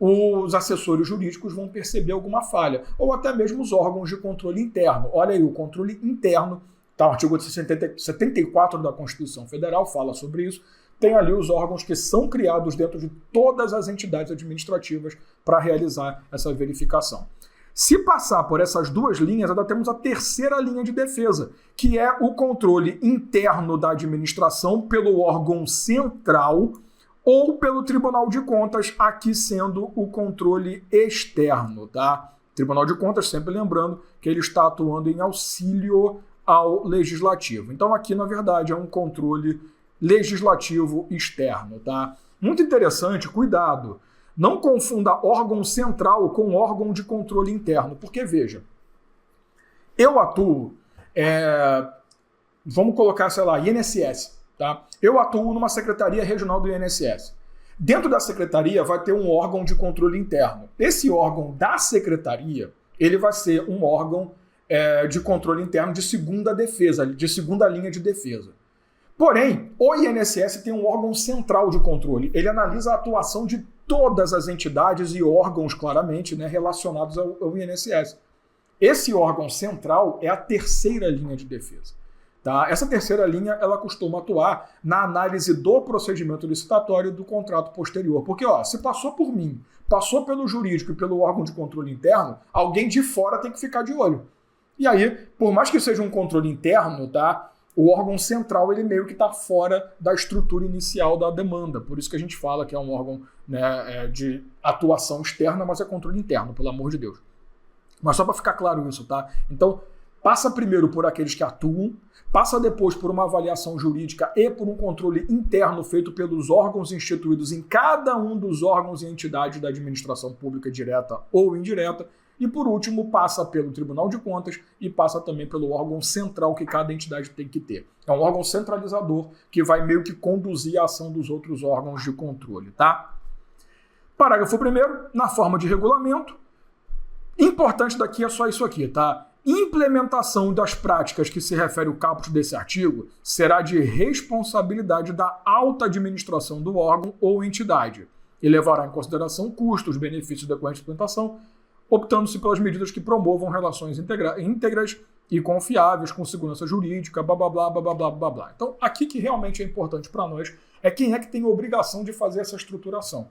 [SPEAKER 2] os assessores jurídicos vão perceber alguma falha. Ou até mesmo os órgãos de controle interno. Olha aí, o controle interno, tá, o artigo 74 da Constituição Federal fala sobre isso. Tem ali os órgãos que são criados dentro de todas as entidades administrativas para realizar essa verificação. Se passar por essas duas linhas, ainda temos a terceira linha de defesa, que é o controle interno da administração pelo órgão central ou pelo Tribunal de Contas, aqui sendo o controle externo, tá? Tribunal de Contas, sempre lembrando que ele está atuando em auxílio ao legislativo. Então aqui, na verdade, é um controle legislativo externo, tá? Muito interessante, cuidado. Não confunda órgão central com órgão de controle interno, porque, veja, eu atuo, vamos colocar, sei lá, INSS, Tá? Eu atuo numa secretaria regional do INSS. Dentro da secretaria vai ter um órgão de controle interno. Esse órgão da secretaria, ele vai ser um órgão de controle interno de segunda defesa, de segunda linha de defesa. Porém, o INSS tem um órgão central de controle. Ele analisa a atuação de todas as entidades e órgãos, claramente, né, relacionados ao INSS. Esse órgão central é a terceira linha de defesa. Tá? Essa terceira linha ela costuma atuar na análise do procedimento licitatório do contrato posterior. Porque se passou por mim, passou pelo jurídico e pelo órgão de controle interno, alguém de fora tem que ficar de olho. E aí, por mais que seja um controle interno, tá? O órgão central ele meio que está fora da estrutura inicial da demanda. Por isso que a gente fala que é um órgão, né, de atuação externa, mas é controle interno, pelo amor de Deus. Mas só para ficar claro isso, tá? Então, passa primeiro por aqueles que atuam, passa depois por uma avaliação jurídica e por um controle interno feito pelos órgãos instituídos em cada um dos órgãos e entidades da administração pública direta ou indireta, e por último passa pelo Tribunal de Contas e passa também pelo órgão central que cada entidade tem que ter. É um órgão centralizador que vai meio que conduzir a ação dos outros órgãos de controle, tá? Parágrafo 1º, na forma de regulamento. Importante daqui é só isso aqui, tá? Implementação das práticas que se refere o caput desse artigo será de responsabilidade da alta administração do órgão ou entidade e levará em consideração custos, benefícios decorrentes da implementação, optando-se pelas medidas que promovam relações íntegras e confiáveis com segurança jurídica, blá, blá, blá, blá, blá, blá, blá, blá. Então, aqui que realmente é importante para nós é quem é que tem a obrigação de fazer essa estruturação.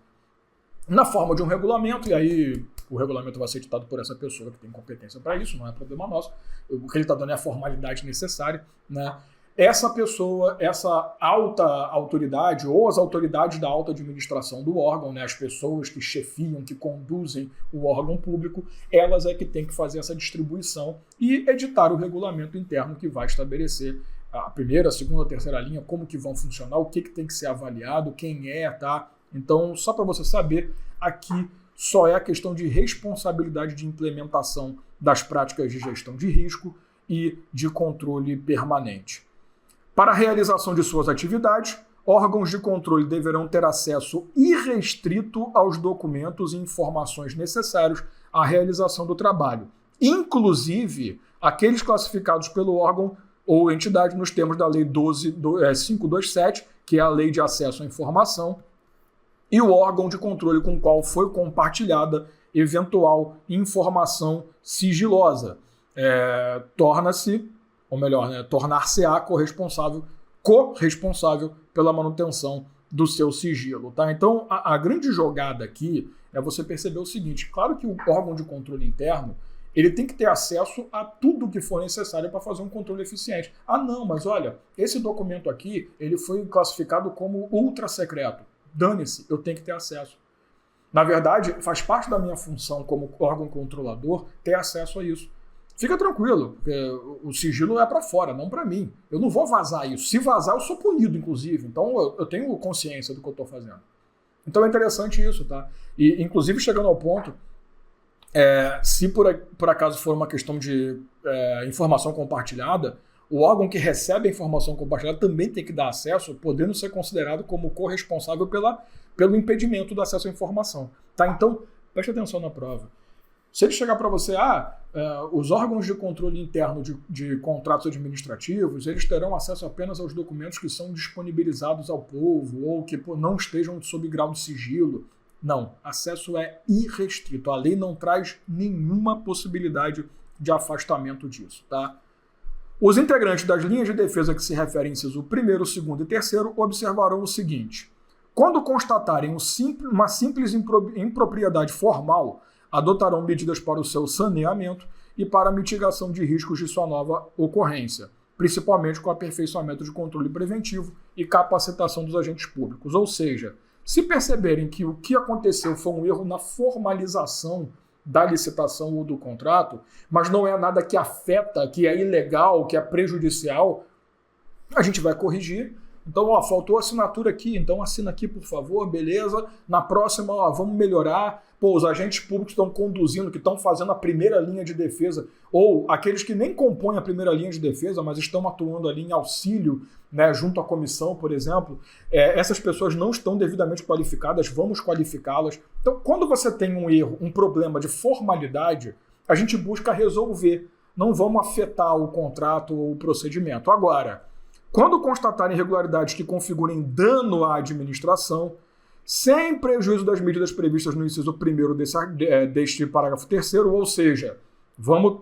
[SPEAKER 2] Na forma de um regulamento, e aí o regulamento vai ser ditado por essa pessoa que tem competência para isso, não é problema nosso. O que ele está dando é a formalidade necessária, né? Essa pessoa, essa alta autoridade ou as autoridades da alta administração do órgão, né, as pessoas que chefiam, que conduzem o órgão público, elas é que têm que fazer essa distribuição e editar o regulamento interno que vai estabelecer a primeira, a segunda, a terceira linha, como que vão funcionar, o que tem que ser avaliado, quem tá? Então, só para você saber, aqui só é a questão de responsabilidade de implementação das práticas de gestão de risco e de controle permanente. Para a realização de suas atividades, órgãos de controle deverão ter acesso irrestrito aos documentos e informações necessários à realização do trabalho, inclusive aqueles classificados pelo órgão ou entidade nos termos da Lei 527, que é a Lei de Acesso à Informação, e o órgão de controle com o qual foi compartilhada eventual informação sigilosa. Torna-se, ou melhor, né, tornar-se-á corresponsável pela manutenção do seu sigilo. Tá? Então, a grande jogada aqui é você perceber o seguinte: claro que o órgão de controle interno ele tem que ter acesso a tudo que for necessário para fazer um controle eficiente. Ah, não, mas olha, esse documento aqui ele foi classificado como ultra secreto. Dane-se, eu tenho que ter acesso. Na verdade, faz parte da minha função como órgão controlador ter acesso a isso. Fica tranquilo, porque o sigilo é para fora, não para mim. Eu não vou vazar isso. Se vazar, eu sou punido, inclusive. Então, eu tenho consciência do que eu estou fazendo. Então, é interessante isso, tá? E, inclusive, chegando ao ponto, se por acaso for uma questão de informação compartilhada, o órgão que recebe a informação compartilhada também tem que dar acesso, podendo ser considerado como corresponsável pelo impedimento do acesso à informação. Tá? Então, preste atenção na prova. Se ele chegar para você, os órgãos de controle interno de contratos administrativos, eles terão acesso apenas aos documentos que são disponibilizados ao povo ou que não estejam sob grau de sigilo. Não, acesso é irrestrito. A lei não traz nenhuma possibilidade de afastamento disso. Tá? Os integrantes das linhas de defesa que se referem inciso 1º, 2º e 3º observarão o seguinte: quando constatarem uma simples impropriedade formal, adotarão medidas para o seu saneamento e para a mitigação de riscos de sua nova ocorrência, principalmente com aperfeiçoamento de controle preventivo e capacitação dos agentes públicos. Ou seja, se perceberem que o que aconteceu foi um erro na formalização da licitação ou do contrato, mas não é nada que afeta, que é ilegal, que é prejudicial, a gente vai corrigir, Então, faltou assinatura aqui, então assina aqui, por favor, beleza. Na próxima, vamos melhorar. Pô, os agentes públicos estão conduzindo, que estão fazendo a primeira linha de defesa, ou aqueles que nem compõem a primeira linha de defesa, mas estão atuando ali em auxílio, né, junto à comissão, por exemplo, essas pessoas não estão devidamente qualificadas, vamos qualificá-las. Então, quando você tem um erro, um problema de formalidade, a gente busca resolver. Não vamos afetar o contrato ou o procedimento. Agora, quando constatarem irregularidades que configurem dano à administração, sem prejuízo das medidas previstas no inciso 1º deste parágrafo 3º, ou seja, vamos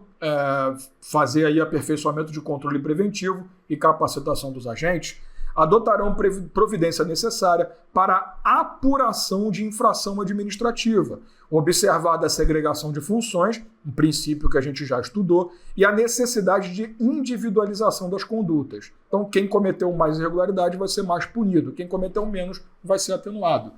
[SPEAKER 2] fazer aí aperfeiçoamento de controle preventivo e capacitação dos agentes, adotarão providência necessária para apuração de infração administrativa, observada a segregação de funções, um princípio que a gente já estudou, e a necessidade de individualização das condutas. Então, quem cometeu mais irregularidade vai ser mais punido, quem cometeu menos vai ser atenuado.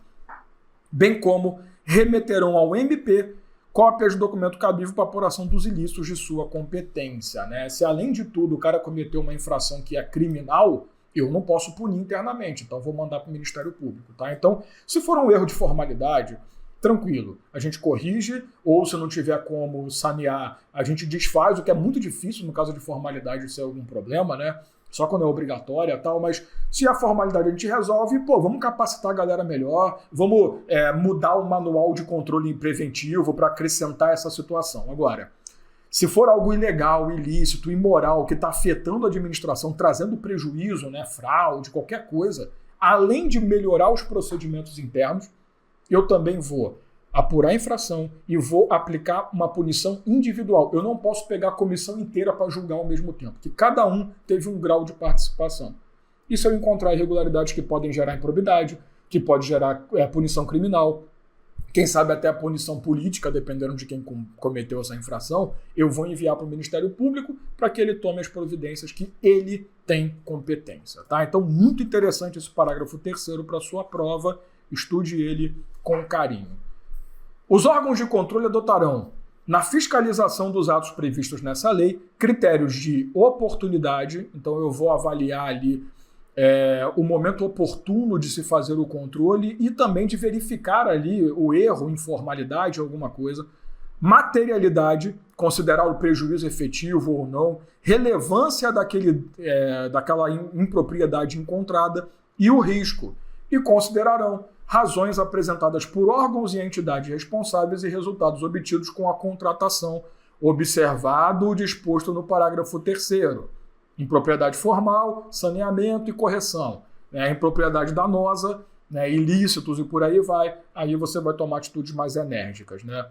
[SPEAKER 2] Bem como remeterão ao MP cópias do documento cabível para apuração dos ilícitos de sua competência, né? Se, além de tudo, o cara cometeu uma infração que é criminal, eu não posso punir internamente, então vou mandar para o Ministério Público, tá? Então, se for um erro de formalidade, tranquilo, a gente corrige, ou se não tiver como sanear, a gente desfaz, o que é muito difícil no caso de formalidade ser algum problema, né? Só quando é obrigatória e tal, mas se a formalidade a gente resolve, pô, vamos capacitar a galera melhor, vamos mudar o manual de controle preventivo para acrescentar essa situação. Agora, se for algo ilegal, ilícito, imoral, que está afetando a administração, trazendo prejuízo, né, fraude, qualquer coisa, além de melhorar os procedimentos internos, eu também vou apurar a infração e vou aplicar uma punição individual. Eu não posso pegar a comissão inteira para julgar ao mesmo tempo, porque cada um teve um grau de participação. E se eu encontrar irregularidades que podem gerar improbidade, que pode gerar punição criminal, quem sabe até a punição política, dependendo de quem cometeu essa infração, eu vou enviar para o Ministério Público para que ele tome as providências que ele tem competência. Tá? Então, muito interessante esse parágrafo 3º para sua prova, estude ele com carinho. Os órgãos de controle adotarão, na fiscalização dos atos previstos nessa lei, critérios de oportunidade, então eu vou avaliar ali o momento oportuno de se fazer o controle e também de verificar ali o erro, informalidade, alguma coisa, materialidade, considerar o prejuízo efetivo ou não, relevância daquela impropriedade encontrada e o risco, e considerarão razões apresentadas por órgãos e entidades responsáveis e resultados obtidos com a contratação, observado o disposto no parágrafo 3º. Impropriedade formal, saneamento e correção. Impropriedade danosa, ilícitos e por aí vai. Aí você vai tomar atitudes mais enérgicas. Né?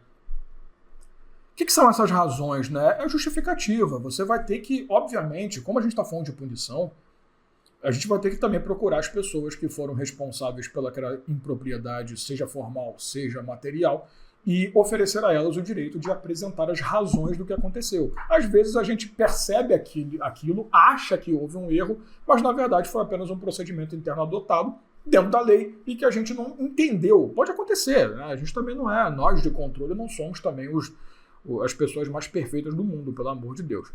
[SPEAKER 2] O que são essas razões? Né? É justificativa. Você vai ter que, obviamente, como a gente está falando de punição, a gente vai ter que também procurar as pessoas que foram responsáveis pelaquela impropriedade, seja formal, seja material, e oferecer a elas o direito de apresentar as razões do que aconteceu. Às vezes a gente percebe aquilo, acha que houve um erro, mas na verdade foi apenas um procedimento interno adotado dentro da lei e que a gente não entendeu. Pode acontecer, né? A gente também não é, nós de controle não somos também as pessoas mais perfeitas do mundo, pelo amor de Deus.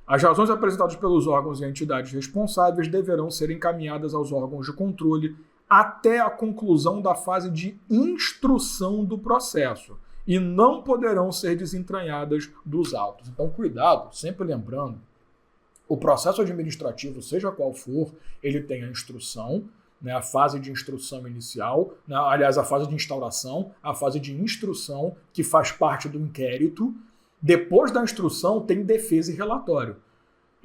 [SPEAKER 2] As razões apresentadas pelos órgãos e entidades responsáveis deverão ser encaminhadas aos órgãos de controle até a conclusão da fase de instrução do processo e não poderão ser desentranhadas dos autos. Então, cuidado, sempre lembrando, o processo administrativo, seja qual for, ele tem a instrução, né, a fase de instrução inicial, né, aliás, a fase de instauração, a fase de instrução, que faz parte do inquérito. Depois da instrução, tem defesa e relatório.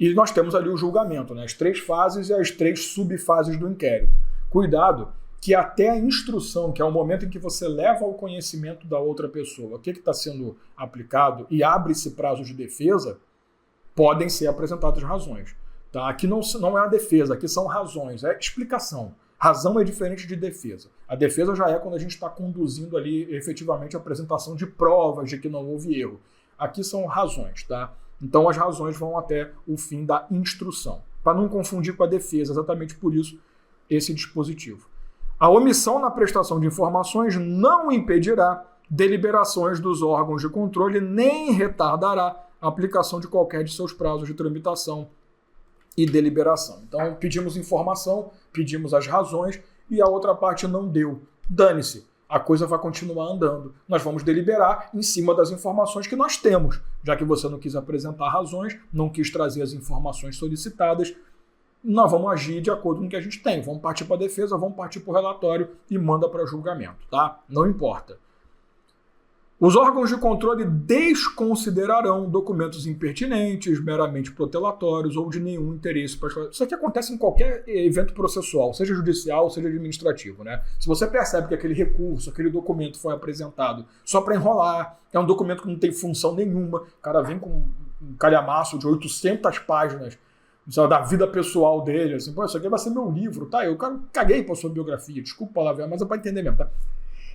[SPEAKER 2] E nós temos ali o julgamento, né? As 3 fases e as 3 subfases do inquérito. Cuidado, que até a instrução, que é o momento em que você leva ao conhecimento da outra pessoa o que está sendo aplicado e abre-se prazo de defesa, podem ser apresentadas razões. Tá? Aqui não é a defesa, aqui são razões, é explicação. Razão é diferente de defesa. A defesa já é quando a gente está conduzindo ali efetivamente a apresentação de provas de que não houve erro. Aqui são razões, tá? Então as razões vão até o fim da instrução. Para não confundir com a defesa, exatamente por isso esse dispositivo. A omissão na prestação de informações não impedirá deliberações dos órgãos de controle nem retardará a aplicação de qualquer de seus prazos de tramitação, e deliberação. Então, pedimos informação, pedimos as razões e a outra parte não deu. Dane-se, a coisa vai continuar andando. Nós vamos deliberar em cima das informações que nós temos, já que você não quis apresentar razões, não quis trazer as informações solicitadas, nós vamos agir de acordo com o que a gente tem. Vamos partir para a defesa, vamos partir para o relatório e manda para julgamento, tá? Não importa. Os órgãos de controle desconsiderarão documentos impertinentes, meramente protelatórios ou de nenhum interesse particular. Isso aqui acontece em qualquer evento processual, seja judicial, seja administrativo, né? Se você percebe que aquele recurso, aquele documento foi apresentado só para enrolar, é um documento que não tem função nenhuma, o cara vem com um calhamaço de 800 páginas da vida pessoal dele, assim, pô, isso aqui vai ser meu livro, tá? Eu caguei para sua biografia, desculpa a palavra, mas é para entender mesmo, tá?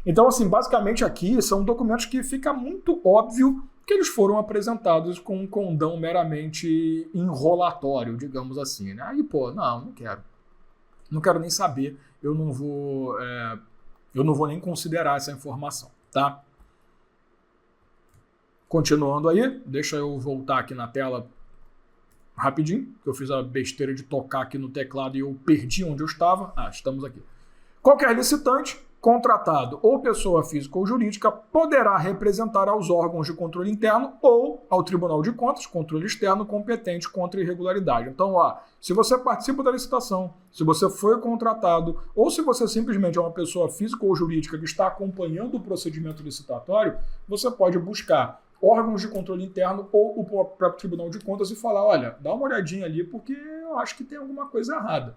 [SPEAKER 2] Então, assim, basicamente aqui são documentos que fica muito óbvio que eles foram apresentados com um condão meramente enrolatório, digamos assim, né? Aí, pô, não quero. Não quero nem saber, eu não vou nem considerar essa informação, tá? Continuando aí, deixa eu voltar aqui na tela rapidinho, que eu fiz a besteira de tocar aqui no teclado e eu perdi onde eu estava. Estamos aqui. Qualquer licitante, contratado ou pessoa física ou jurídica poderá representar aos órgãos de controle interno ou ao Tribunal de Contas, controle externo competente contra irregularidade. Então, se você participa da licitação, se você foi contratado ou se você simplesmente é uma pessoa física ou jurídica que está acompanhando o procedimento licitatório, você pode buscar órgãos de controle interno ou o próprio Tribunal de Contas e falar, olha, dá uma olhadinha ali porque eu acho que tem alguma coisa errada.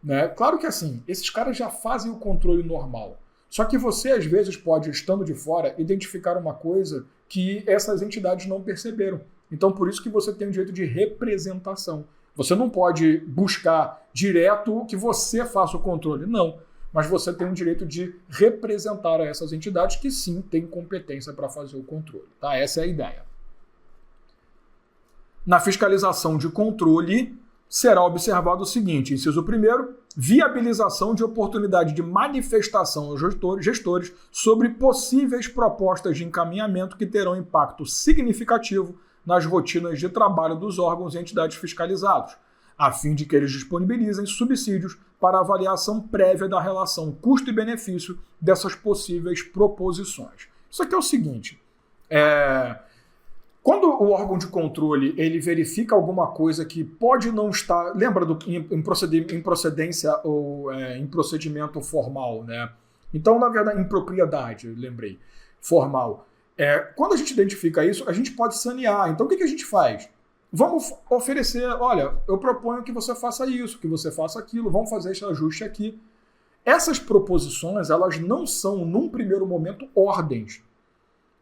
[SPEAKER 2] Né? Claro que assim, esses caras já fazem o controle normal. Só que você, às vezes, pode, estando de fora, identificar uma coisa que essas entidades não perceberam. Então, por isso que você tem o direito de representação. Você não pode buscar direto que você faça o controle, não. Mas você tem o direito de representar a essas entidades que, sim, têm competência para fazer o controle. Tá? Essa é a ideia. Na fiscalização de controle, será observado o seguinte, inciso 1º, viabilização de oportunidade de manifestação aos gestores sobre possíveis propostas de encaminhamento que terão impacto significativo nas rotinas de trabalho dos órgãos e entidades fiscalizados, a fim de que eles disponibilizem subsídios para avaliação prévia da relação custo e benefício dessas possíveis proposições. Isso aqui é o seguinte, quando o órgão de controle ele verifica alguma coisa que pode não estar... Lembra em procedência ou em procedimento formal, né? Então, na verdade, em propriedade, lembrei, formal. Quando a gente identifica isso, a gente pode sanear. Então, o que a gente faz? Vamos oferecer, olha, eu proponho que você faça isso, que você faça aquilo, vamos fazer esse ajuste aqui. Essas proposições, elas não são, num primeiro momento, ordens.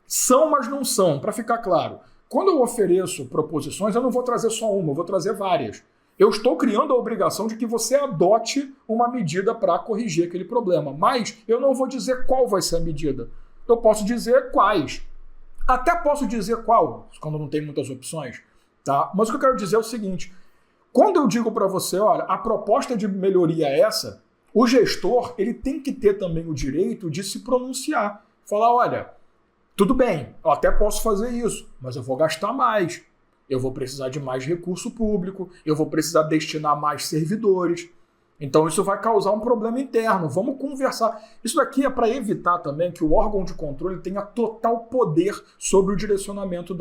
[SPEAKER 2] São, mas não são, para ficar claro. Quando eu ofereço proposições, eu não vou trazer só uma, eu vou trazer várias. Eu estou criando a obrigação de que você adote uma medida para corrigir aquele problema, mas eu não vou dizer qual vai ser a medida. Eu posso dizer quais. Até posso dizer qual, quando não tem muitas opções. Tá? Mas o que eu quero dizer é o seguinte, quando eu digo para você, olha, a proposta de melhoria é essa, o gestor ele tem que ter também o direito de se pronunciar. Falar, olha, tudo bem, eu até posso fazer isso, mas eu vou gastar mais, eu vou precisar de mais recurso público, eu vou precisar destinar mais servidores. Então isso vai causar um problema interno, vamos conversar. Isso daqui é para evitar também que o órgão de controle tenha total poder sobre o direcionamento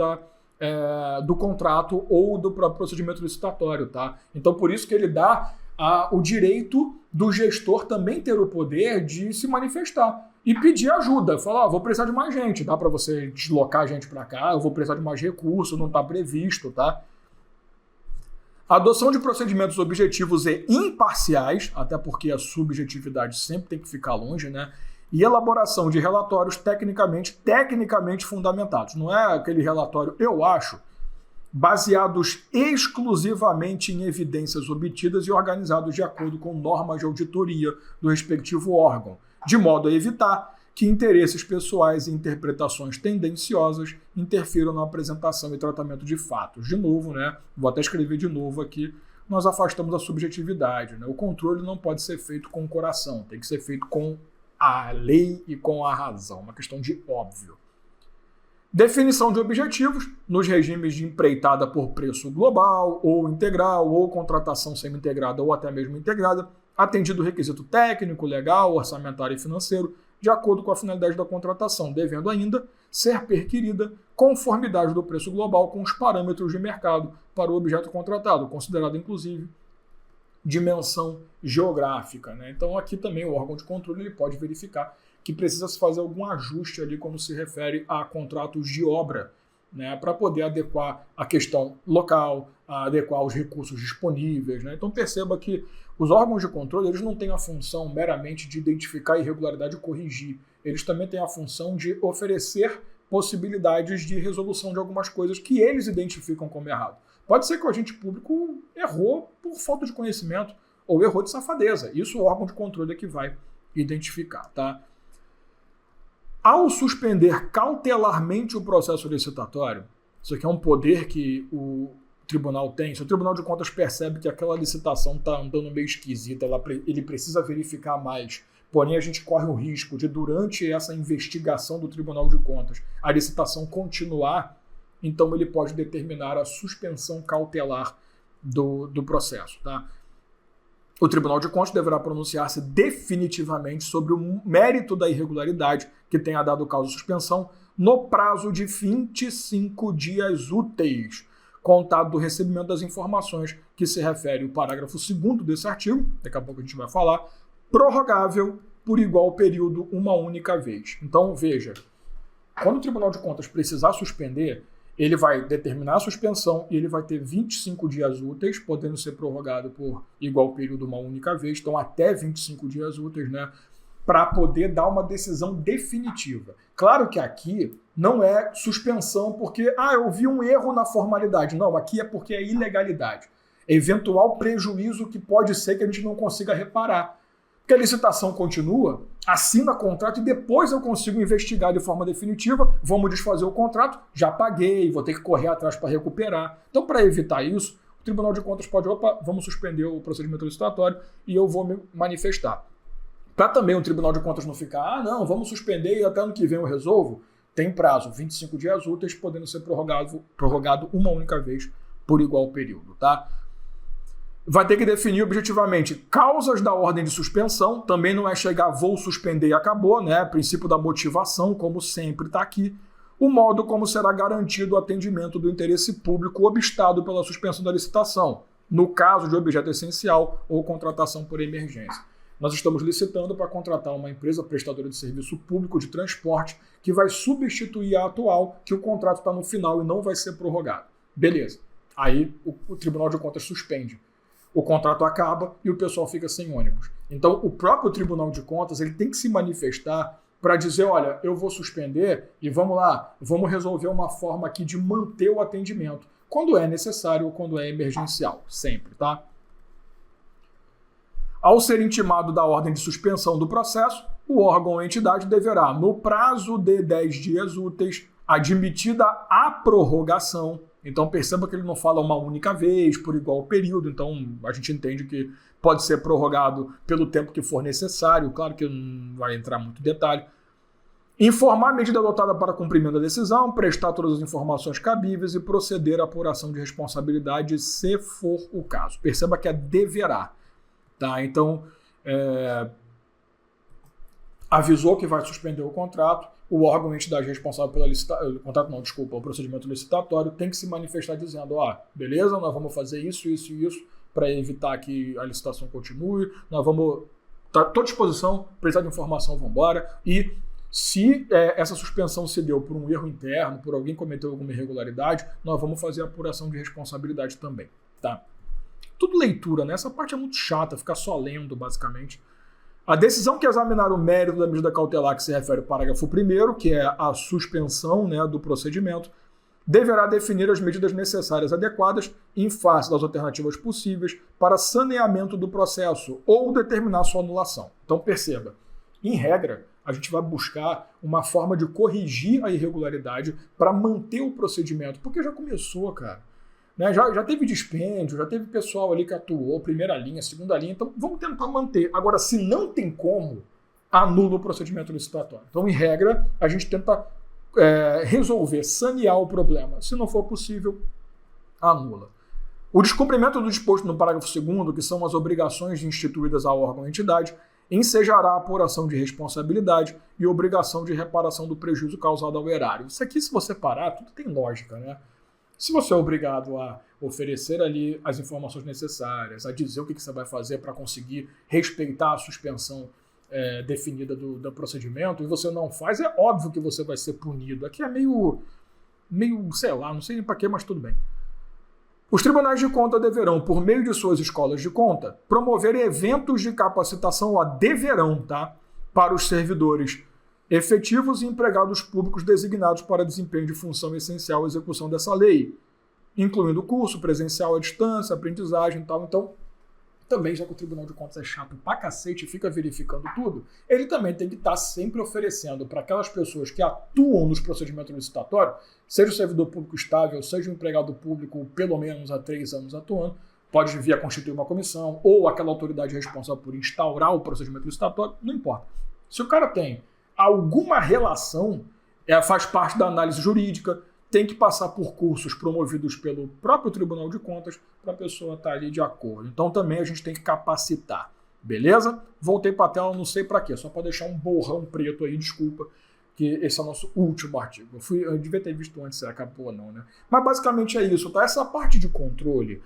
[SPEAKER 2] do contrato ou do próprio procedimento licitatório. Tá? Então por isso que ele dá o direito do gestor também ter o poder de se manifestar e pedir ajuda, falar, vou precisar de mais gente, dá para você deslocar a gente para cá, eu vou precisar de mais recursos, não está previsto, tá? A adoção de procedimentos objetivos e imparciais, até porque a subjetividade sempre tem que ficar longe, né? E elaboração de relatórios tecnicamente fundamentados. Não é aquele relatório, eu acho, baseados exclusivamente em evidências obtidas e organizados de acordo com normas de auditoria do respectivo órgão, de modo a evitar que interesses pessoais e interpretações tendenciosas interfiram na apresentação e tratamento de fatos. De novo, né? Vou até escrever de novo aqui, nós afastamos a subjetividade. Né? O controle não pode ser feito com o coração, tem que ser feito com a lei e com a razão, uma questão de óbvio. Definição de objetivos nos regimes de empreitada por preço global ou integral, ou contratação semi-integrada ou até mesmo integrada, atendido o requisito técnico, legal, orçamentário e financeiro, de acordo com a finalidade da contratação, devendo ainda ser perquirida conformidade do preço global com os parâmetros de mercado para o objeto contratado, considerado inclusive dimensão geográfica, né? Então aqui também o órgão de controle ele pode verificar que precisa se fazer algum ajuste ali quando se refere a contratos de obra, né, para poder adequar a questão local, adequar os recursos disponíveis, né? Então perceba que os órgãos de controle eles não têm a função meramente de identificar a irregularidade e corrigir, eles também têm a função de oferecer possibilidades de resolução de algumas coisas que eles identificam como errado. Pode ser que o agente público errou por falta de conhecimento ou errou de safadeza. Isso o órgão de controle é que vai identificar, tá? Ao suspender cautelarmente o processo licitatório, isso aqui é um poder que o tribunal tem. Se o Tribunal de Contas percebe que aquela licitação está andando meio esquisita, ele precisa verificar mais, porém a gente corre o risco de, durante essa investigação do Tribunal de Contas, a licitação continuar, então ele pode determinar a suspensão cautelar do processo, tá? O Tribunal de Contas deverá pronunciar-se definitivamente sobre o mérito da irregularidade que tenha dado causa à suspensão no prazo de 25 dias úteis, contado do recebimento das informações que se refere o parágrafo 2º desse artigo, daqui a pouco a gente vai falar, prorrogável por igual período uma única vez. Então, veja, quando o Tribunal de Contas precisar suspender, ele vai determinar a suspensão e ele vai ter 25 dias úteis, podendo ser prorrogado por igual período uma única vez, então até 25 dias úteis, né, para poder dar uma decisão definitiva. Claro que aqui não é suspensão porque, eu vi um erro na formalidade. Não, aqui é porque é ilegalidade. É eventual prejuízo que pode ser que a gente não consiga reparar. Porque a licitação continua, assina contrato e depois eu consigo investigar de forma definitiva, vamos desfazer o contrato, já paguei, vou ter que correr atrás para recuperar. Então, para evitar isso, o Tribunal de Contas pode, vamos suspender o procedimento licitatório e eu vou me manifestar. Para também o Tribunal de Contas não ficar, não, vamos suspender e até ano que vem eu resolvo, tem prazo, 25 dias úteis, podendo ser prorrogado uma única vez por igual período, tá? Vai ter que definir objetivamente causas da ordem de suspensão, também não é chegar, vou suspender e acabou, né? Princípio da motivação, como sempre está aqui. O modo como será garantido o atendimento do interesse público obstado pela suspensão da licitação, no caso de objeto essencial ou contratação por emergência. Nós estamos licitando para contratar uma empresa prestadora de serviço público de transporte que vai substituir a atual, que o contrato está no final e não vai ser prorrogado. Beleza. Aí o Tribunal de Contas suspende. O contrato acaba e o pessoal fica sem ônibus. Então, o próprio Tribunal de Contas ele tem que se manifestar para dizer, olha, eu vou suspender e vamos lá, vamos resolver uma forma aqui de manter o atendimento, quando é necessário ou quando é emergencial, sempre, tá? Ao ser intimado da ordem de suspensão do processo, o órgão ou entidade deverá, no prazo de 10 dias úteis, admitida a prorrogação. Então perceba que ele não fala uma única vez, por igual período, então a gente entende que pode ser prorrogado pelo tempo que for necessário, claro que não vai entrar muito detalhe. Informar a medida adotada para cumprimento da decisão, prestar todas as informações cabíveis e proceder à apuração de responsabilidade se for o caso. Perceba que é deverá. Tá? Então, avisou que vai suspender o contrato, o órgão ou entidade responsável pela o procedimento licitatório tem que se manifestar dizendo, beleza, nós vamos fazer isso, isso e isso para evitar que a licitação continue, nós vamos estar à disposição, precisar de informação, vamos embora. E se essa suspensão se deu por um erro interno, por alguém cometeu alguma irregularidade, nós vamos fazer a apuração de responsabilidade também. Tá? Tudo leitura, né? Essa parte é muito chata, ficar só lendo, basicamente. A decisão que examinar o mérito da medida cautelar que se refere ao parágrafo 1º, que é a suspensão, né, do procedimento, deverá definir as medidas necessárias adequadas em face das alternativas possíveis para saneamento do processo ou determinar sua anulação. Então perceba, em regra, a gente vai buscar uma forma de corrigir a irregularidade para manter o procedimento, porque já começou, cara. Né? Já teve dispêndio, já teve pessoal ali que atuou, primeira linha, segunda linha, então vamos tentar manter. Agora, se não tem como, anula o procedimento licitatório. Então, em regra, a gente tenta resolver, sanear o problema. Se não for possível, anula. O descumprimento do disposto no parágrafo 2º, que são as obrigações instituídas ao órgão ou entidade, ensejará a apuração de responsabilidade e obrigação de reparação do prejuízo causado ao erário. Isso aqui, se você parar, tudo tem lógica, né? Se você é obrigado a oferecer ali as informações necessárias, a dizer o que você vai fazer para conseguir respeitar a suspensão definida do procedimento, e você não faz, é óbvio que você vai ser punido. Aqui é meio sei lá, não sei nem para quê, mas tudo bem. Os tribunais de conta deverão, por meio de suas escolas de conta, promover eventos de capacitação, deverão, tá? Para os servidores efetivos e empregados públicos designados para desempenho de função essencial à execução dessa lei, incluindo curso presencial à distância, aprendizagem e tal. Então, também, já que o Tribunal de Contas é chato pra cacete e fica verificando tudo, ele também tem que estar sempre oferecendo para aquelas pessoas que atuam nos procedimentos licitatórios, seja o servidor público estável, seja o empregado público pelo menos há 3 anos atuando, pode vir a constituir uma comissão, ou aquela autoridade responsável por instaurar o procedimento licitatório, não importa. Se o cara tem alguma relação, faz parte da análise jurídica, tem que passar por cursos promovidos pelo próprio Tribunal de Contas para a pessoa estar ali de acordo. Então também a gente tem que capacitar, beleza? Voltei para a tela, não sei para quê, só para deixar um borrão preto aí, desculpa, que esse é o nosso último artigo. Eu devia ter visto antes se acabou ou não, né? Mas basicamente é isso, tá? Essa parte de controle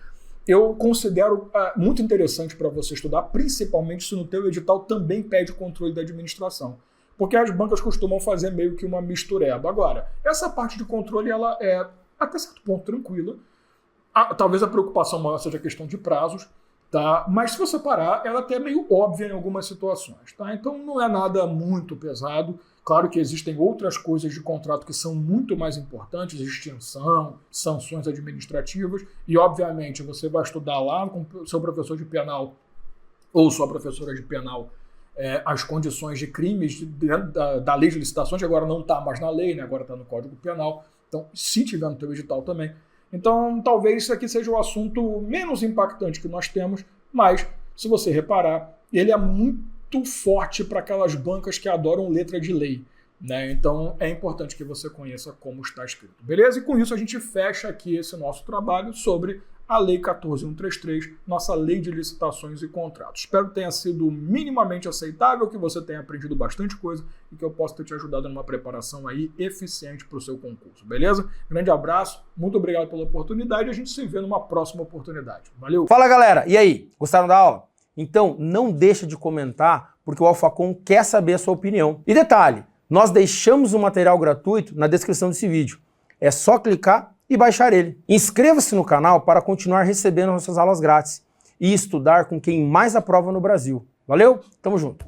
[SPEAKER 2] eu considero muito interessante para você estudar, principalmente se no teu edital também pede controle da administração. Porque as bancas costumam fazer meio que uma mistureba. Agora, essa parte de controle ela é até certo ponto tranquila. Talvez a preocupação maior seja a questão de prazos, tá? Mas se você parar, ela até é meio óbvia em algumas situações. Tá? Então não é nada muito pesado. Claro que existem outras coisas de contrato que são muito mais importantes, extinção, sanções administrativas, e obviamente você vai estudar lá com o seu professor de penal ou sua professora de penal as condições de crimes dentro da lei de licitações, que agora não está mais na lei, né? Agora está no Código Penal. Então, se tiver no teu edital também. Então, talvez isso aqui seja o assunto menos impactante que nós temos, mas, se você reparar, ele é muito forte para aquelas bancas que adoram letra de lei, né? Então, é importante que você conheça como está escrito, beleza? E com isso a gente fecha aqui esse nosso trabalho sobre a Lei 14.133, nossa Lei de Licitações e Contratos. Espero que tenha sido minimamente aceitável, que você tenha aprendido bastante coisa e que eu possa ter te ajudado numa preparação aí eficiente para o seu concurso, beleza? Grande abraço, muito obrigado pela oportunidade e a gente se vê numa próxima oportunidade. Valeu!
[SPEAKER 1] Fala, galera! E aí, gostaram da aula? Então, não deixa de comentar, porque o AlphaCom quer saber a sua opinião. E detalhe, nós deixamos um material gratuito na descrição desse vídeo. É só clicar e baixar ele. Inscreva-se no canal para continuar recebendo nossas aulas grátis e estudar com quem mais aprova no Brasil. Valeu? Tamo junto!